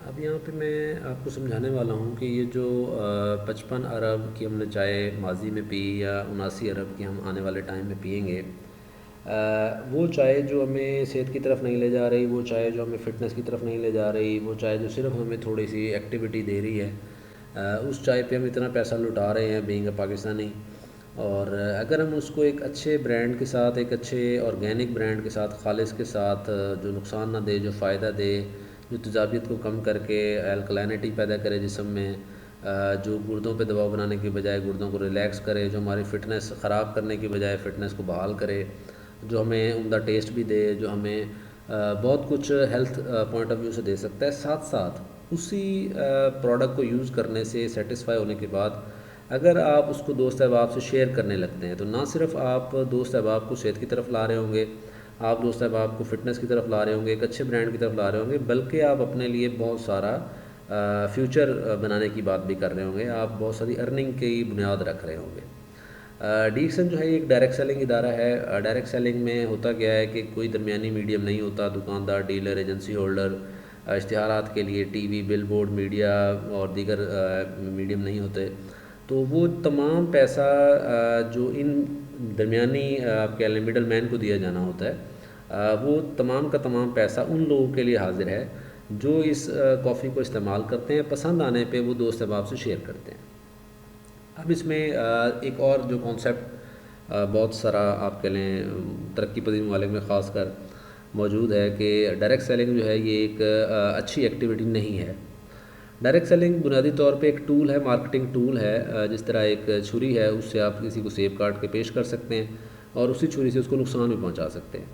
اب یہاں پہ میں آپ کو سمجھانے والا ہوں کہ یہ جو 55 ارب کی ہم نے چائے ماضی میں پی، یا 79 ارب کی ہم آنے والے ٹائم میں پئیں گے، وہ چائے جو ہمیں صحت کی طرف نہیں لے جا رہی، وہ چائے جو ہمیں فٹنس کی طرف نہیں لے جا رہی، وہ چائے جو صرف ہمیں تھوڑی سی ایکٹیویٹی دے رہی ہے، اس چائے پہ ہم اتنا پیسہ لٹا رہے ہیں بینگ اے پاکستانی۔ اور اگر ہم اس کو ایک اچھے برانڈ کے ساتھ، ایک اچھے آرگینک برانڈ کے ساتھ، خالص کے ساتھ، جو نقصان نہ دے، جو فائدہ دے، جو تیزابیت کو کم کر کے الکلینٹی پیدا کرے جسم میں، جو گردوں پہ دباؤ بنانے کی بجائے گردوں کو ریلیکس کرے، جو ہماری فٹنس خراب کرنے کی بجائے فٹنس کو بحال کرے، جو ہمیں عمدہ ٹیسٹ بھی دے، جو ہمیں بہت کچھ ہیلتھ پوائنٹ آف ویو سے دے سکتا ہے، ساتھ ساتھ اسی پروڈکٹ کو یوز کرنے سے سیٹسفائی ہونے کے بعد اگر آپ اس کو دوست احباب سے شیئر کرنے لگتے ہیں، تو نہ صرف آپ دوست احباب کو صحت کی طرف لا رہے ہوں گے، آپ دوست احباب کو فٹنس کی طرف لا رہے ہوں گے، ایک اچھے برانڈ کی طرف لا رہے ہوں گے، بلکہ آپ اپنے لیے بہت سارا فیوچر بنانے کی بات بھی کر رہے ہوں گے، آپ بہت ساری ارننگ کی بنیاد رکھ رہے ہوں گے۔ ڈی ایکسن جو ہے ایک ڈائریکٹ سیلنگ ادارہ ہے۔ ڈائریکٹ سیلنگ میں ہوتا کیا ہے کہ کوئی درمیانی میڈیم نہیں ہوتا، دکاندار، ڈیلر، ایجنسی ہولڈر، اشتہارات کے لیے ٹی وی، بل بورڈ، میڈیا اور دیگر میڈیم نہیں ہوتے، تو وہ تمام پیسہ جو ان درمیانی آپ کہہ لیں مڈل مین کو دیا جانا ہوتا ہے، وہ تمام کا تمام پیسہ ان لوگوں کے لیے حاضر ہے جو اس کافی کو استعمال کرتے ہیں، پسند آنے پہ وہ دوست احباب سے شیئر کرتے ہیں۔ اب اس میں ایک اور جو کانسیپٹ بہت سارا آپ کہہ لیں ترقی پذیر ممالک میں خاص کر موجود ہے کہ ڈائریکٹ سیلنگ جو ہے یہ ایک اچھی ایکٹیویٹی نہیں ہے۔ ڈائریکٹ سیلنگ بنیادی طور پہ ایک ٹول ہے، مارکیٹنگ ٹول ہے، جس طرح ایک چھری ہے، اس سے آپ کسی کو سیب کاٹ کے پیش کر سکتے ہیں اور اسی چھری سے اس کو نقصان بھی پہنچا سکتے ہیں۔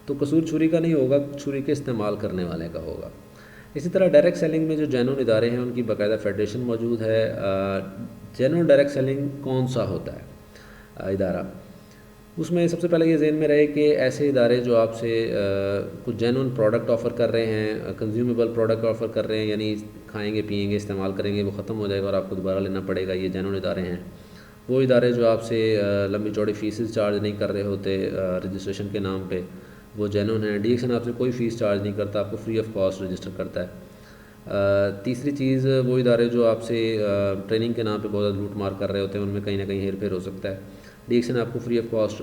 تو قصور چھری کا نہیں ہوگا، چھری کے استعمال کرنے والے کا ہوگا۔ اسی طرح ڈائریکٹ سیلنگ میں جو جینون ادارے ہیں ان کی باقاعدہ فیڈریشن موجود ہے۔ جینون ڈائریکٹ سیلنگ کون سا ہوتا ہے ادارہ؟ اس میں سب سے پہلے یہ ذہن میں رہے کہ ایسے ادارے جو آپ سے کچھ جینون پروڈکٹ آفر کر رہے ہیں، کنزیومیبل پروڈکٹ آفر کر رہے ہیں، یعنی کھائیں گے، پئیں گے، استعمال کریں گے، وہ ختم ہو جائے گا اور آپ کو دوبارہ لینا پڑے گا، یہ جینون ادارے ہیں۔ وہ ادارے جو آپ سے لمبی چوڑی فیسز چارج نہیں کر رہے ہوتے رجسٹریشن کے نام پہ، وہ جینون ہیں۔ ڈی ایکسن آپ سے کوئی فیس چارج نہیں کرتا، آپ کو فری آف کاسٹ رجسٹر کرتا ہے۔ تیسری چیز وہ ادارے جو آپ سے ٹریننگ کے نام پہ بہت زیادہ لوٹ مار کر رہے ہوتے ہیں، ان میں کہیں نہ کہیں ہیر پھیر ہو سکتا ہے۔ ڈی ایکس این آپ کو free of cost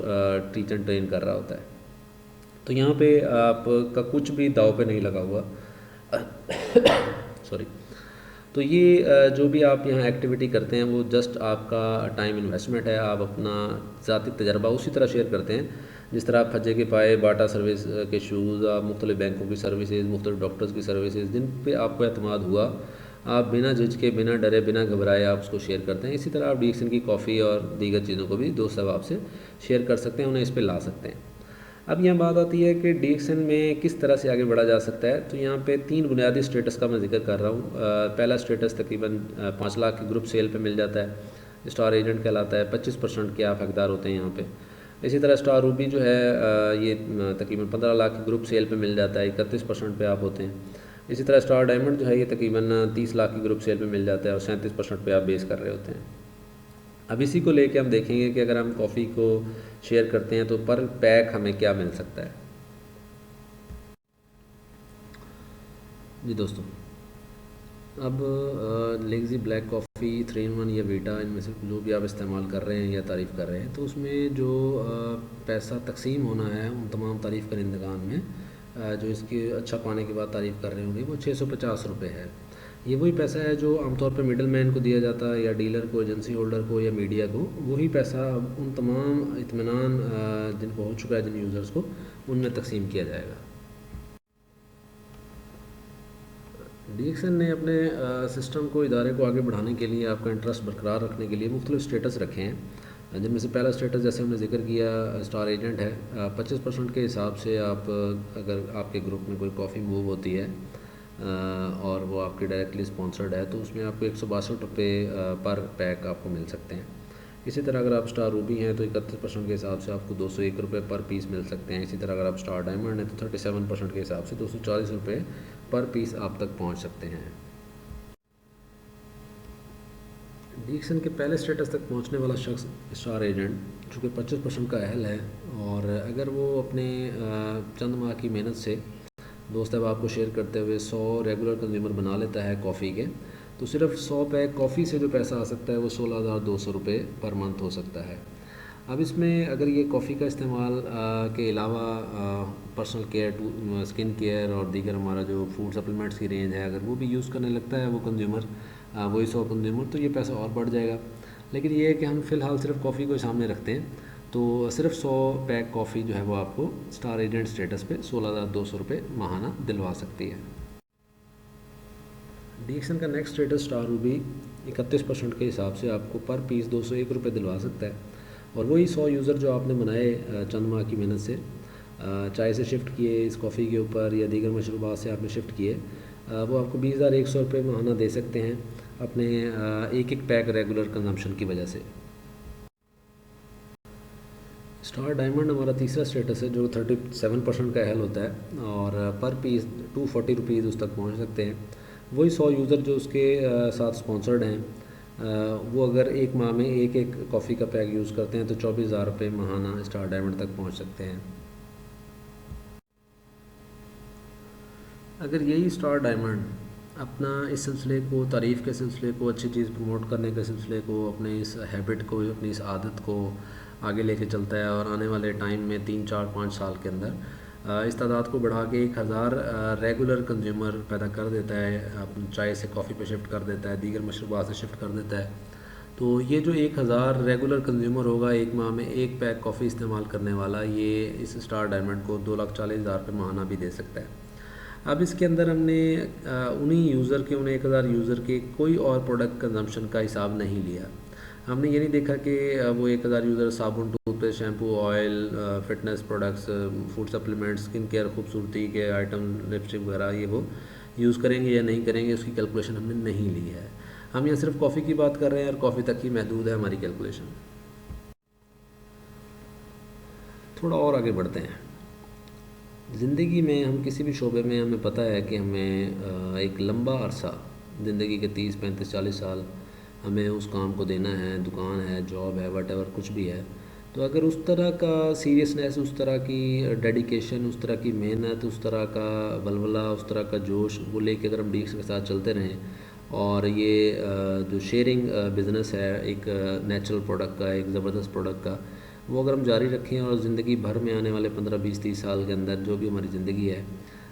teach and train کر رہا ہوتا ہے، تو یہاں پہ آپ کا کچھ بھی داؤ پہ نہیں لگا ہوا سوری۔ تو یہ جو بھی آپ یہاں ایکٹیویٹی کرتے ہیں وہ جسٹ آپ کا ٹائم انویسٹمنٹ ہے، آپ اپنا ذاتی تجربہ اسی طرح شیئر کرتے ہیں جس طرح آپ کھجے کے پائے، باٹا سروس کے شوز، آپ مختلف بینکوں کی سروسز، مختلف ڈاکٹرز کی سروسز جن پہ آپ کو اعتماد ہوا، آپ بنا جھجکے، بنا ڈرے، بنا گھبرائے آپ اس کو شیئر کرتے ہیں۔ اسی طرح آپ ڈی ایکس این کی کافی اور دیگر چیزوں کو بھی دوست احباب سے شیئر کر سکتے ہیں، انہیں اس پہ لا سکتے ہیں۔ اب یہاں بات آتی ہے کہ ڈی ایکس این میں کس طرح سے آگے بڑھا جا سکتا ہے، تو یہاں پہ 3 بنیادی سٹیٹس کا میں ذکر کر رہا ہوں۔ پہلا سٹیٹس تقریباً 5 لاکھ کی گروپ سیل پہ مل جاتا ہے، اسٹار ایجنٹ کہلاتا ہے، 25% کے آپ حقدار ہوتے ہیں یہاں پہ۔ اسی طرح اسٹار روبی جو ہے یہ تقریباً 15 لاکھ کی گروپ سیل پہ مل جاتا ہے، 31% پہ آپ ہوتے ہیں۔ اسی طرح اسٹار ڈائمنڈ جو ہے یہ تقریباً 30 لاکھ کی گروپ سیل پہ مل جاتا ہے اور 37% پہ آپ بیس کر رہے ہوتے ہیں۔ اب اسی کو لے کے ہم دیکھیں گے کہ اگر ہم کافی کو شیئر کرتے ہیں تو پر پیک ہمیں کیا مل سکتا ہے۔ جی دوستوں، اب لیگزی بلیک کافی 3 in 1 یا ویٹا، ان میں سے جو بھی آپ استعمال کر رہے ہیں یا تعریف کر رہے ہیں، تو اس میں جو پیسہ تقسیم ہونا ہے ان تمام تعریف کنندگان میں، جو اس کے اچھا پانے کے بعد تعریف کر رہے ہوں گے، وہ 650 روپے ہے۔ یہ وہی پیسہ ہے جو عام طور پہ مڈل مین کو دیا جاتا ہے، یا ڈیلر کو، ایجنسی ہولڈر کو، یا میڈیا کو۔ وہی پیسہ ان تمام اطمینان جن کو ہو چکا ہے، جن یوزرز کو، ان میں تقسیم کیا جائے گا۔ ڈی ایکس این نے اپنے سسٹم کو، ادارے کو آگے بڑھانے کے لیے، آپ کا انٹرسٹ برقرار رکھنے کے لیے مختلف سٹیٹس رکھے ہیں، جن میں سے پہلا سٹیٹس جیسے ہم نے ذکر کیا اسٹار ایجنٹ ہے۔ 25% کے حساب سے آپ، اگر آپ کے گروپ میں کوئی کافی موو ہوتی ہے اور وہ آپ کی ڈائریکٹلی اسپانسرڈ ہے، تو اس میں آپ کو 162 روپے پر پیک آپ کو مل سکتے ہیں۔ اسی طرح اگر آپ اسٹار روبی ہیں تو 31% کے حساب سے آپ کو 201 روپے پر پیس مل سکتے ہیں۔ اسی طرح اگر آپ اسٹار ڈائمنڈ ہیں تو 37% کے حساب سے 240 روپے پر پیس آپ تک پہنچ سکتے ہیں۔ ڈی ایکس این کے پہلے سٹیٹس تک پہنچنے والا شخص اسٹار ایجنٹ، چونکہ 25% کا اہل ہے، اور اگر وہ اپنے چند ماہ کی محنت سے دوست احباب کو شیئر کرتے ہوئے 100 ریگولر کنزیومر بنا لیتا ہے کافی کے، تو صرف 100 پیک کافی سے جو پیسہ آ سکتا ہے وہ 16,200 روپے پر منتھ ہو سکتا ہے۔ اب اس میں اگر یہ کافی کا استعمال کے علاوہ پرسنل کیئر، اسکن کیئر اور دیگر ہمارا جو فوڈ سپلیمنٹس کی رینج ہے، اگر وہ بھی یوز کرنے لگتا ہے وہ کنزیومر، وہی 100 کنزیومر، تو یہ پیسہ اور بڑھ جائے گا۔ لیکن یہ ہے کہ ہم فی الحال صرف کافی کو سامنے رکھتے ہیں، تو صرف 100 پیک کافی جو ہے وہ آپ کو اسٹار ایجنٹ سٹیٹس پہ 16,200 روپے ماہانہ دلوا سکتی ہے۔ ڈی ایکس این کا نیکسٹ سٹیٹس اسٹار روبی 31% کے حساب سے آپ کو پر پیس 201 روپے دلوا سکتا ہے، اور وہی 100 یوزر جو آپ نے بنائے چند ماہ کی محنت سے، چائے سے شفٹ کیے اس کافی کے اوپر یا دیگر مشروبات سے آپ نے شفٹ کیے، وہ آپ کو 20,100 روپے ماہانہ دے سکتے ہیں اپنے ایک پیک ریگولر کنزمپشن کی وجہ سے۔ اسٹار ڈائمنڈ ہمارا تیسرا سٹیٹس ہے جو 37% کا اہل ہوتا ہے، اور پر پیس 240 روپیز اس تک پہنچ سکتے ہیں۔ وہی 100 یوزر جو اس کے ساتھ اسپانسرڈ ہیں، وہ اگر ایک ماہ میں ایک کافی کا پیک یوز کرتے ہیں تو 24,000 روپے ماہانہ اسٹار ڈائمنڈ تک پہنچ سکتے ہیں۔ اگر یہی اسٹار ڈائمنڈ اپنا اس سلسلے کو، تعریف کے سلسلے کو، اچھی چیز پروموٹ کرنے کے سلسلے کو، اپنے اس ہیبٹ کو، اپنی اس عادت کو آگے لے کے چلتا ہے، اور آنے والے ٹائم میں 3 4 5 سال کے اندر اس تعداد کو بڑھا کے 1,000 ریگولر کنزیومر پیدا کر دیتا ہے، چائے سے کافی پہ شفٹ کر دیتا ہے، دیگر مشروبات سے شفٹ کر دیتا ہے، تو یہ جو 1,000 ریگولر کنزیومر ہوگا ایک ماہ میں ایک پیک کافی استعمال کرنے والا، یہ اس اسٹار ڈائمنڈ کو 2,40,000 روپے ماہانہ بھی دے سکتا ہے۔ اب اس کے اندر ہم نے انہی یوزر کے، ان 1,000 یوزر کے کوئی اور پروڈکٹ کنزمپشن کا حساب نہیں لیا۔ ہم نے یہ نہیں دیکھا کہ وہ 1,000 یوزر صابن، tooth paste, shampoo, oil, fitness products, food supplements, skin care, خوبصورتی کے آئٹم، لپسٹک وغیرہ، یہ وہ یوز کریں گے یا نہیں کریں گے، اس کی کیلکولیشن ہم نے نہیں لی ہے۔ ہم یہاں صرف کافی کی بات کر رہے ہیں، اور کافی تک ہی محدود ہے ہماری کیلکولیشن۔ تھوڑا اور آگے بڑھتے ہیں۔ زندگی میں ہم کسی بھی شعبے میں، ہمیں پتہ ہے کہ ہمیں ایک لمبا عرصہ، زندگی کے 30 35 40 سال ہمیں اس کام کو دینا ہے، دکان ہے، جاب ہے، واٹ ایور کچھ بھی ہے، تو اگر اس طرح کا سیریسنیس، اس طرح کی ڈیڈیکیشن، اس طرح کی محنت، اس طرح کا ولولہ، اس طرح کا جوش وہ لے کے اگر ہم ڈی ایکس کے ساتھ چلتے رہیں، اور یہ جو شیئرنگ بزنس ہے ایک نیچرل پروڈکٹ کا، ایک زبردست پروڈکٹ کا، وہ اگر ہم جاری رکھیں اور زندگی بھر میں آنے والے 15 20 30 سال کے اندر جو بھی ہماری زندگی ہے،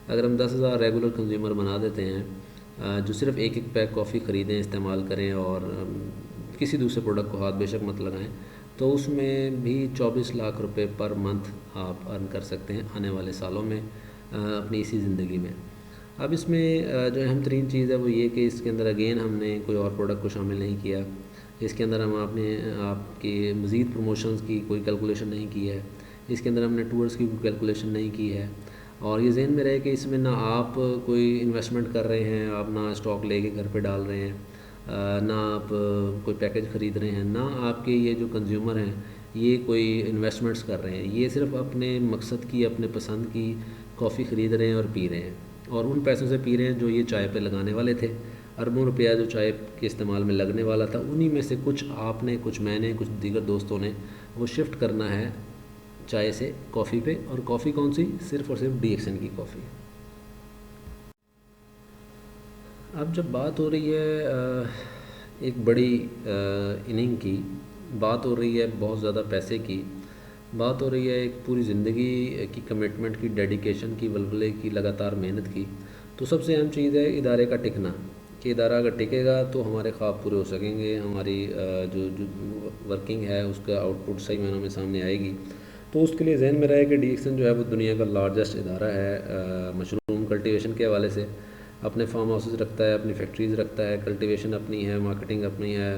اگر ہم 10,000 ریگولر کنزیومر بنا دیتے ہیں جو صرف ایک ایک پیک کافی خریدیں، استعمال کریں اور کسی دوسرے پروڈکٹ کو ہاتھ بے شک مت لگائیں، تو اس میں بھی 24 لاکھ روپے پر منتھ آپ ارن کر سکتے ہیں آنے والے سالوں میں اپنی اسی زندگی میں۔ اب اس میں جو اہم ترین چیز ہے وہ یہ کہ اس کے اندر اگین ہم نے کوئی اور پروڈکٹ کو شامل نہیں کیا، اس کے اندر ہم آپ کی مزید پروموشنز کی کوئی کیلکولیشن نہیں کی ہے، اس کے اندر ہم نے ٹورز کی کوئی کیلکولیشن نہیں کی ہے، اور یہ ذہن میں رہے کہ اس میں نہ آپ کوئی انویسٹمنٹ کر رہے ہیں، آپ نہ اسٹاک لے کے گھر پہ ڈال رہے ہیں، نہ آپ کوئی پیکج خرید رہے ہیں، نہ آپ کے یہ جو کنزیومر ہیں یہ کوئی انویسٹمنٹس کر رہے ہیں، یہ صرف اپنے مقصد کی، اپنے پسند کی کافی خرید رہے ہیں اور پی رہے ہیں، اور ان پیسوں سے پی رہے ہیں جو یہ چائے پہ لگانے والے تھے۔ اربوں روپیہ جو چائے کے استعمال میں لگنے والا تھا، انہی میں سے کچھ آپ نے، کچھ میں نے، کچھ دیگر دوستوں نے وہ شفٹ کرنا ہے چائے سے کافی پہ، اور کافی کون سی؟ صرف اور صرف ڈی ایکسن کی کافی۔ اب جب بات ہو رہی ہے ایک بڑی اننگ کی، بات ہو رہی ہے بہت زیادہ پیسے کی، بات ہو رہی ہے ایک پوری زندگی کی کمٹمنٹ کی، ڈیڈیکیشن کی، ولولے کی، لگاتار محنت کی، تو سب سے اہم چیز ہے ادارے کا ٹکنا، کہ ادارہ اگر ٹکے گا تو ہمارے خواب پورے ہو سکیں گے، ہماری جو ورکنگ ہے اس کا آؤٹ پٹ صحیح معنوں میں سامنے آئے گی۔ تو اس کے لیے ذہن میں رہے کہ ڈی ایکسن جو ہے وہ دنیا کا لارجسٹ ادارہ ہے مشروم کلٹیویشن کے حوالے سے، اپنے فارم ہاؤسز رکھتا ہے، اپنی فیکٹریز رکھتا ہے، کلٹیویشن اپنی ہے، مارکیٹنگ اپنی ہے،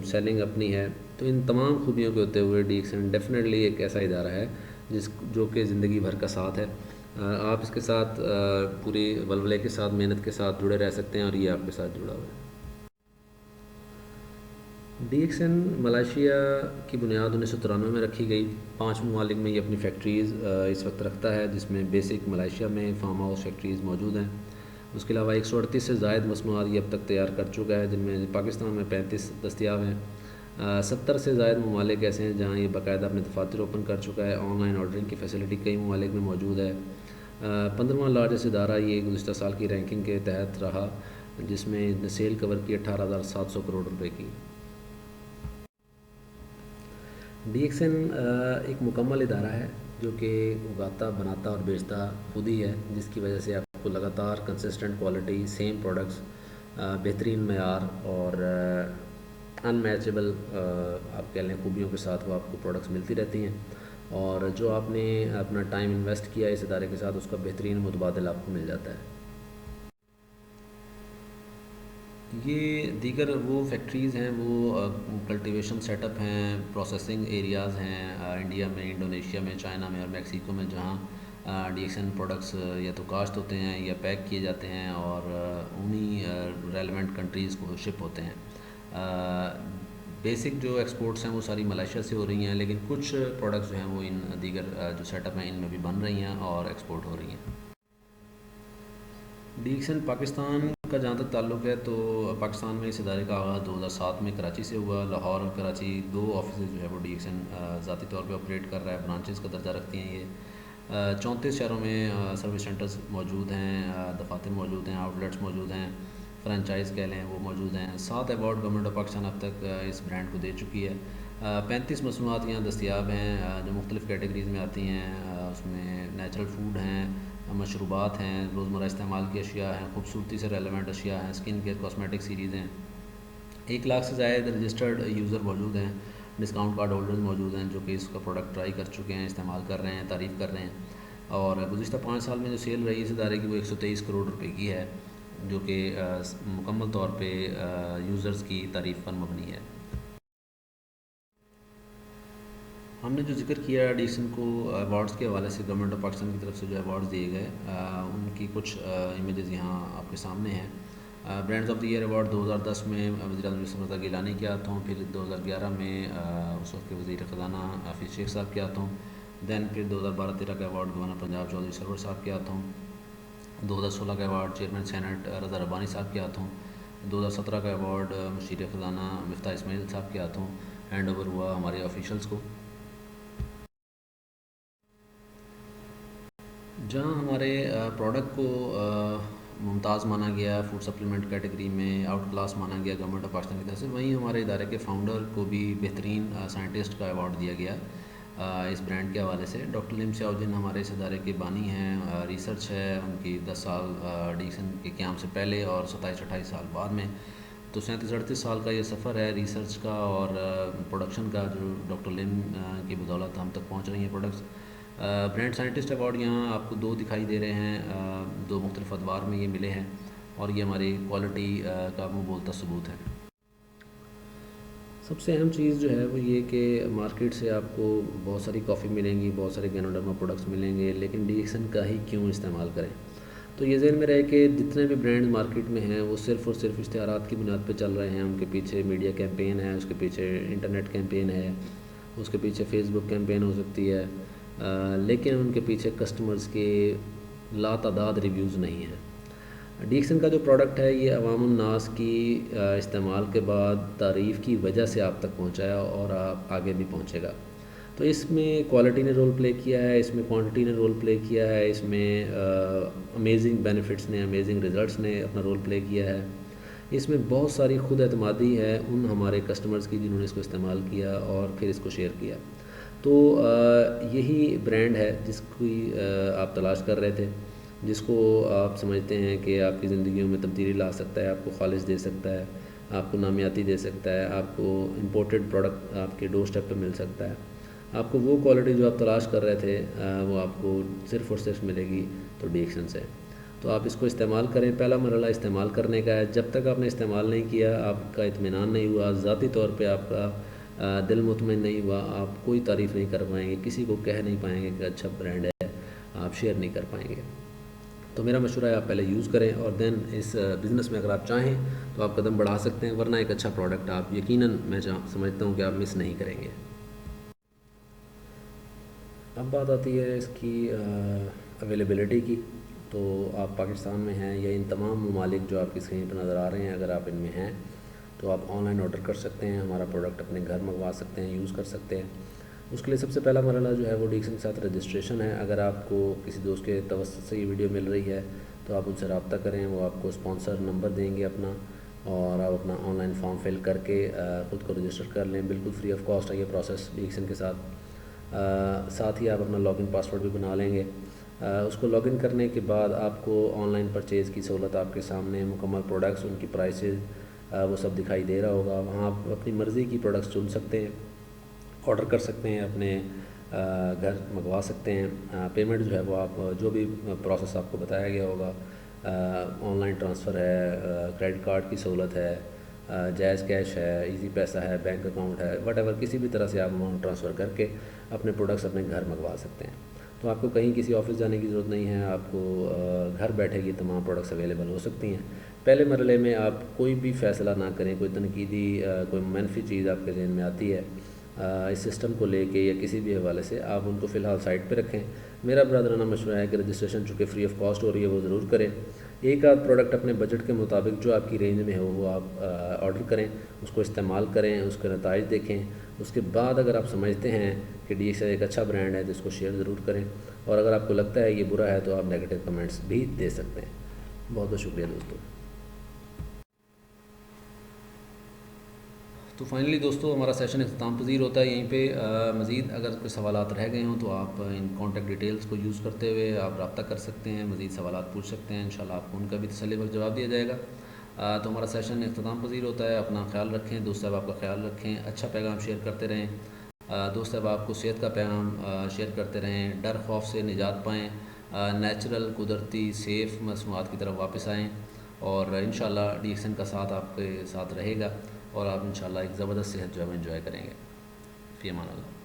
سیلنگ اپنی ہے، تو ان تمام خوبیوں کے ہوتے ہوئے ڈی ایکسن ڈیفینیٹلی ایک ایسا ادارہ ہے جو کہ زندگی بھر کا ساتھ ہے، آپ اس کے ساتھ پوری ولولے کے ساتھ، محنت کے ساتھ جڑے رہ سکتے ہیں، اور یہ آپ کے ساتھ جڑا ہوا ہے۔ ڈی ایکسن ملائیشیا کی بنیاد 1993 میں رکھی گئی، 5 ممالک میں یہ اپنی فیکٹریز اس وقت رکھتا ہے، جس میں بیسک ملائیشیا میں فارم ہاؤس فیکٹریز موجود ہیں، اس کے علاوہ 138 سے زائد مصنوعات یہ اب تک تیار کر چکا ہے، جن میں پاکستان میں 35 دستیاب ہیں، 70 سے زائد ممالک ایسے ہیں جہاں یہ باقاعدہ اپنے دفاتر اوپن کر چکا ہے، آن لائن آرڈرنگ کی فیسلٹی کئی ممالک میں موجود ہے، 15واں لارجسٹ ادارہ یہ گزشتہ سال کی رینکنگ کے تحت رہا، جس میں نے سیل کور کی 18,700 کروڑ روپے کی۔ ڈی ایکسن ایک مکمل ادارہ ہے جو کہ اگاتا، بناتا اور بیچتا خود ہی ہے، جس کی وجہ سے آپ کو لگاتار کنسسٹنٹ کوالٹی، سیم پروڈکٹس، بہترین معیار اور ان میچبل آپ کہہ لیں خوبیوں کے ساتھ وہ آپ کو پروڈکٹس ملتی رہتی ہیں، اور جو آپ نے اپنا ٹائم انویسٹ کیا اس ادارے کے ساتھ اس کا بہترین متبادل آپ کو مل جاتا ہے۔ یہ دیگر وہ فیکٹریز ہیں، وہ کلٹیویشن سیٹ اپ ہیں، پروسیسنگ ایریاز ہیں انڈیا میں، انڈونیشیا میں، چائنا میں اور میکسیکو میں، جہاں ڈی ایکسن پروڈکٹس یا تو کاشت ہوتے ہیں یا پیک کیے جاتے ہیں اور انہی ریلیونٹ کنٹریز کو شپ ہوتے ہیں۔ بیسک جو ایکسپورٹس ہیں وہ ساری ملائیشیا سے ہو رہی ہیں، لیکن کچھ پروڈکٹس جو ہیں وہ ان دیگر جو سیٹ اپ ہیں ان میں بھی بن رہی ہیں اور ایکسپورٹ ہو رہی ہیں۔ ڈی ایکسن پاکستان کا جہاں تک تعلق ہے تو پاکستان میں اس ادارے کا آغاز 2007 میں کراچی سے ہوا، لاہور اور کراچی 2 آفیسز جو ہے وہ ڈی ایکسن ذاتی طور پہ آپریٹ کر رہا ہے، برانچز کا درجہ رکھتی ہیں یہ، 34 شہروں میں سروس سینٹرز موجود ہیں، دفاتر موجود ہیں، آؤٹ لیٹس موجود ہیں، فرنچائز کہہ لیں وہ موجود ہیں، 7 ایوارڈ گورنمنٹ آف پاکستان اب تک اس برانڈ کو دے چکی ہے، 35 مصنوعات یہاں دستیاب ہیں جو مختلف کیٹیگریز میں آتی ہیں، اس میں نیچرل فوڈ ہیں، مشروبات ہیں، روزمرہ استعمال کی اشیاء ہیں، خوبصورتی سے ریلیونٹ اشیاء ہیں، اسکن کیئر کاسمیٹک سیریز ہیں، 1 لاکھ سے زائد رجسٹرڈ یوزر موجود ہیں، ڈسکاؤنٹ کارڈ ہولڈرز موجود ہیں جو کہ اس کا پروڈکٹ ٹرائی کر چکے ہیں، استعمال کر رہے ہیں، تعریف کر رہے ہیں، اور گزشتہ 5 سال میں جو سیل رہی اس ادارے کی وہ 123 کروڑ روپے کی ہے، جو کہ مکمل طور پہ یوزرز کی تعریف پر مبنی ہے۔ ہم نے جو ذکر کیا ڈی ایکسن کو ایوارڈز کے حوالے سے، گورنمنٹ آف پاکستان کی طرف سے جو ایوارڈز دیے گئے ان کی کچھ امیجز یہاں آپ کے سامنے ہیں۔ Brands of the year award 2010 میں وزیر اعظم یوسف رضا گیلانی کے ہاتھوں، پھر 2011 میں اس وقت کے وزیر خزانہ حفیظ شیخ صاحب کے ہاتھوں، دین پھر 2012-13 کا ایوارڈ گورنر پنجاب چودھری سرور صاحب کے ہاتھوں، 2016 کا ایوارڈ چیئرمین سینٹ رضا ربانی صاحب کے ہاتھوں، 2017 کا ایوارڈ مشیر خزانہ مفتاح اسماعیل صاحب کے ہاتھوں، ہینڈ اوور ہوا ہمارے آفیشلس کو، جہاں ہمارے پروڈکٹ کو ممتاز مانا گیا فوڈ سپلیمنٹ کیٹیگری میں، آؤٹ کلاس مانا گیا گورنمنٹ آف پاکستان کی طرف سے، وہیں ہمارے ادارے کے فاؤنڈر کو بھی بہترین سائنٹسٹ کا ایوارڈ دیا گیا اس برانڈ کے حوالے سے۔ ڈاکٹر لم سیاؤ جن ہمارے اس ادارے کے بانی ہیں، ریسرچ ہے ان کی 10 سال ڈیکسن کے قیام سے پہلے اور 27-28 سال بعد میں، تو 37-38 سال کا یہ سفر ہے ریسرچ کا اور پروڈکشن کا، جو ڈاکٹر لم کی بدولت ہم تک پہنچ رہی ہیں پروڈکٹس۔ برانڈ سائنٹسٹ ایوارڈ یہاں آپ کو 2 دکھائی دے رہے ہیں، 2 مختلف ادوار میں یہ ملے ہیں، اور یہ ہماری کوالٹی کا منہ بولتا ثبوت ہے۔ سب سے اہم چیز جو ہے وہ یہ کہ مارکیٹ سے آپ کو بہت ساری کافی ملیں گی، بہت سارے گینوڈرما پروڈکٹس ملیں گے، لیکن ڈی ایکسن کا ہی کیوں استعمال کریں؟ تو یہ ذہن میں رہے کہ جتنے بھی برانڈ مارکیٹ میں ہیں وہ صرف اور صرف اشتہارات کی بنیاد پہ چل رہے ہیں، ان کے پیچھے میڈیا کیمپین ہے، اس کے پیچھے انٹرنیٹ کیمپین ہے، اس کے پیچھے فیس بک کیمپین ہو سکتی ہے، لیکن ان کے پیچھے کسٹمرز کے لاتعداد ریویوز نہیں ہیں۔ ڈی ایکسن کا جو پروڈکٹ ہے یہ عوام الناس کی استعمال کے بعد تعریف کی وجہ سے آپ تک پہنچا ہے اور آپ آگے بھی پہنچے گا۔ تو اس میں کوالٹی نے رول پلے کیا ہے، اس میں کوانٹٹی نے رول پلے کیا ہے، اس میں امیزنگ بینیفٹس نے، امیزنگ ریزلٹس نے اپنا رول پلے کیا ہے، اس میں بہت ساری خود اعتمادی ہے ان ہمارے کسٹمرز کی جنہوں نے اس کو استعمال کیا اور پھر اس کو شیئر کیا۔ تو یہی برانڈ ہے جس کی آپ تلاش کر رہے تھے، جس کو آپ سمجھتے ہیں کہ آپ کی زندگیوں میں تبدیلی لا سکتا ہے، آپ کو خالص دے سکتا ہے، آپ کو نامیاتی دے سکتا ہے، آپ کو امپورٹڈ پروڈکٹ آپ کے ڈور اسٹیپ پہ مل سکتا ہے، آپ کو وہ کوالٹی جو آپ تلاش کر رہے تھے وہ آپ کو صرف اور صرف ملے گی تو ڈی ایکسن سے۔ تو آپ اس کو استعمال کریں۔ پہلا مرحلہ استعمال کرنے کا ہے، جب تک آپ نے استعمال نہیں کیا، آپ کا اطمینان نہیں ہوا، ذاتی طور پہ آپ کا دل مطمئن نہیں ہوا، آپ کوئی تعریف نہیں کر پائیں گے، کسی کو کہہ نہیں پائیں گے کہ اچھا برانڈ ہے، آپ شیئر نہیں کر پائیں گے۔ تو میرا مشورہ ہے آپ پہلے یوز کریں اور دین اس بزنس میں اگر آپ چاہیں تو آپ قدم بڑھا سکتے ہیں، ورنہ ایک اچھا پروڈکٹ آپ یقیناً میں سمجھتا ہوں کہ آپ مس نہیں کریں گے۔ اب بات آتی ہے اس کی اویلیبلٹی کی۔ تو آپ پاکستان میں ہیں یا ان تمام ممالک جو آپ کی اسکرین پہ نظر آ رہے ہیں، اگر آپ ان میں ہیں تو آپ آن لائن آرڈر کر سکتے ہیں، ہمارا پروڈکٹ اپنے گھر منگوا سکتے ہیں، یوز کر سکتے ہیں۔ اس کے لیے سب سے پہلا مرحلہ جو ہے وہ ڈی ایکسن کے ساتھ رجسٹریشن ہے۔ اگر آپ کو کسی دوست کے توسط سے یہ ویڈیو مل رہی ہے تو آپ ان سے رابطہ کریں، وہ آپ کو اسپانسر نمبر دیں گے اپنا، اور آپ اپنا آن لائن فارم فل کر کے خود کو رجسٹر کر لیں۔ بالکل فری آف کاسٹ ہے یہ پروسیس ڈی ایکسن کے ساتھ ہی آپ اپنا لاگ ان پاسورڈ بھی بنا لیں گے۔ اس کو لاگ ان کرنے کے بعد آپ کو آن لائن پرچیز کی سہولت آپ کے سامنے، مکمل پروڈکٹس، ان کی پرائسز وہ سب دکھائی دے رہا ہوگا۔ وہاں آپ اپنی مرضی کی پروڈکٹس چن سکتے ہیں، آرڈر کر سکتے ہیں، اپنے گھر منگوا سکتے ہیں۔ پیمنٹ جو ہے وہ آپ جو بھی پروسیس آپ کو بتایا گیا ہوگا، آن لائن ٹرانسفر ہے، کریڈٹ کارڈ کی سہولت ہے، جائز کیش ہے، ایزی پیسہ ہے، بینک اکاؤنٹ ہے، وٹ ایور کسی بھی طرح سے آپ اماؤنٹ ٹرانسفر کر کے اپنے پروڈکٹس اپنے گھر منگوا سکتے ہیں۔ تو آپ کو کہیں کسی آفس جانے کی ضرورت نہیں ہے، آپ کو گھر بیٹھے یہ تمام پروڈکٹس اویلیبل ہو سکتی ہیں۔ پہلے مرحلے میں آپ کوئی بھی فیصلہ نہ کریں، کوئی تنقیدی کوئی منفی چیز آپ کے ذہن میں آتی ہے اس سسٹم کو لے کے یا کسی بھی حوالے سے، آپ ان کو فی الحال سائٹ پہ رکھیں۔ میرا برادرانہ مشورہ ہے کہ رجسٹریشن چونکہ فری آف کاسٹ ہو رہی ہے وہ ضرور کریں۔ ایک آدھ پروڈکٹ اپنے بجٹ کے مطابق جو آپ کی رینج میں ہو وہ آپ آرڈر کریں، اس کو استعمال کریں، اس کے نتائج دیکھیں۔ اس کے بعد اگر آپ سمجھتے ہیں کہ ڈی ایکسن ایک اچھا برانڈ ہے تو اس کو شیئر ضرور کریں، اور اگر آپ کو لگتا ہے یہ برا ہے تو آپ نیگیٹو کمنٹس بھی دے سکتے ہیں۔ بہت بہت شکریہ دوستوں۔ تو فائنلی دوستو ہمارا سیشن اختتام پذیر ہوتا ہے یہیں پہ۔ مزید اگر کوئی سوالات رہ گئے ہوں تو آپ ان کانٹیکٹ ڈیٹیلز کو یوز کرتے ہوئے آپ رابطہ کر سکتے ہیں، مزید سوالات پوچھ سکتے ہیں، انشاءاللہ آپ کو ان کا بھی تسلی بخش جواب دیا جائے گا۔ تو ہمارا سیشن اختتام پذیر ہوتا ہے۔ اپنا خیال رکھیں، دوست احباب کا خیال رکھیں، اچھا پیغام شیئر کرتے رہیں، دوست احباب کو صحت کا پیغام شیئر کرتے رہیں، ڈر خوف سے نجات پائیں، نیچرل قدرتی سیف مصنوعات کی طرف واپس آئیں، اور انشاءاللہ ڈی ایکسن کا ساتھ آپ کے ساتھ رہے گا، اور آپ انشاءاللہ ایک زبردست صحت جو ہے وہ انجوائے کریں گے۔ فی امان اللہ۔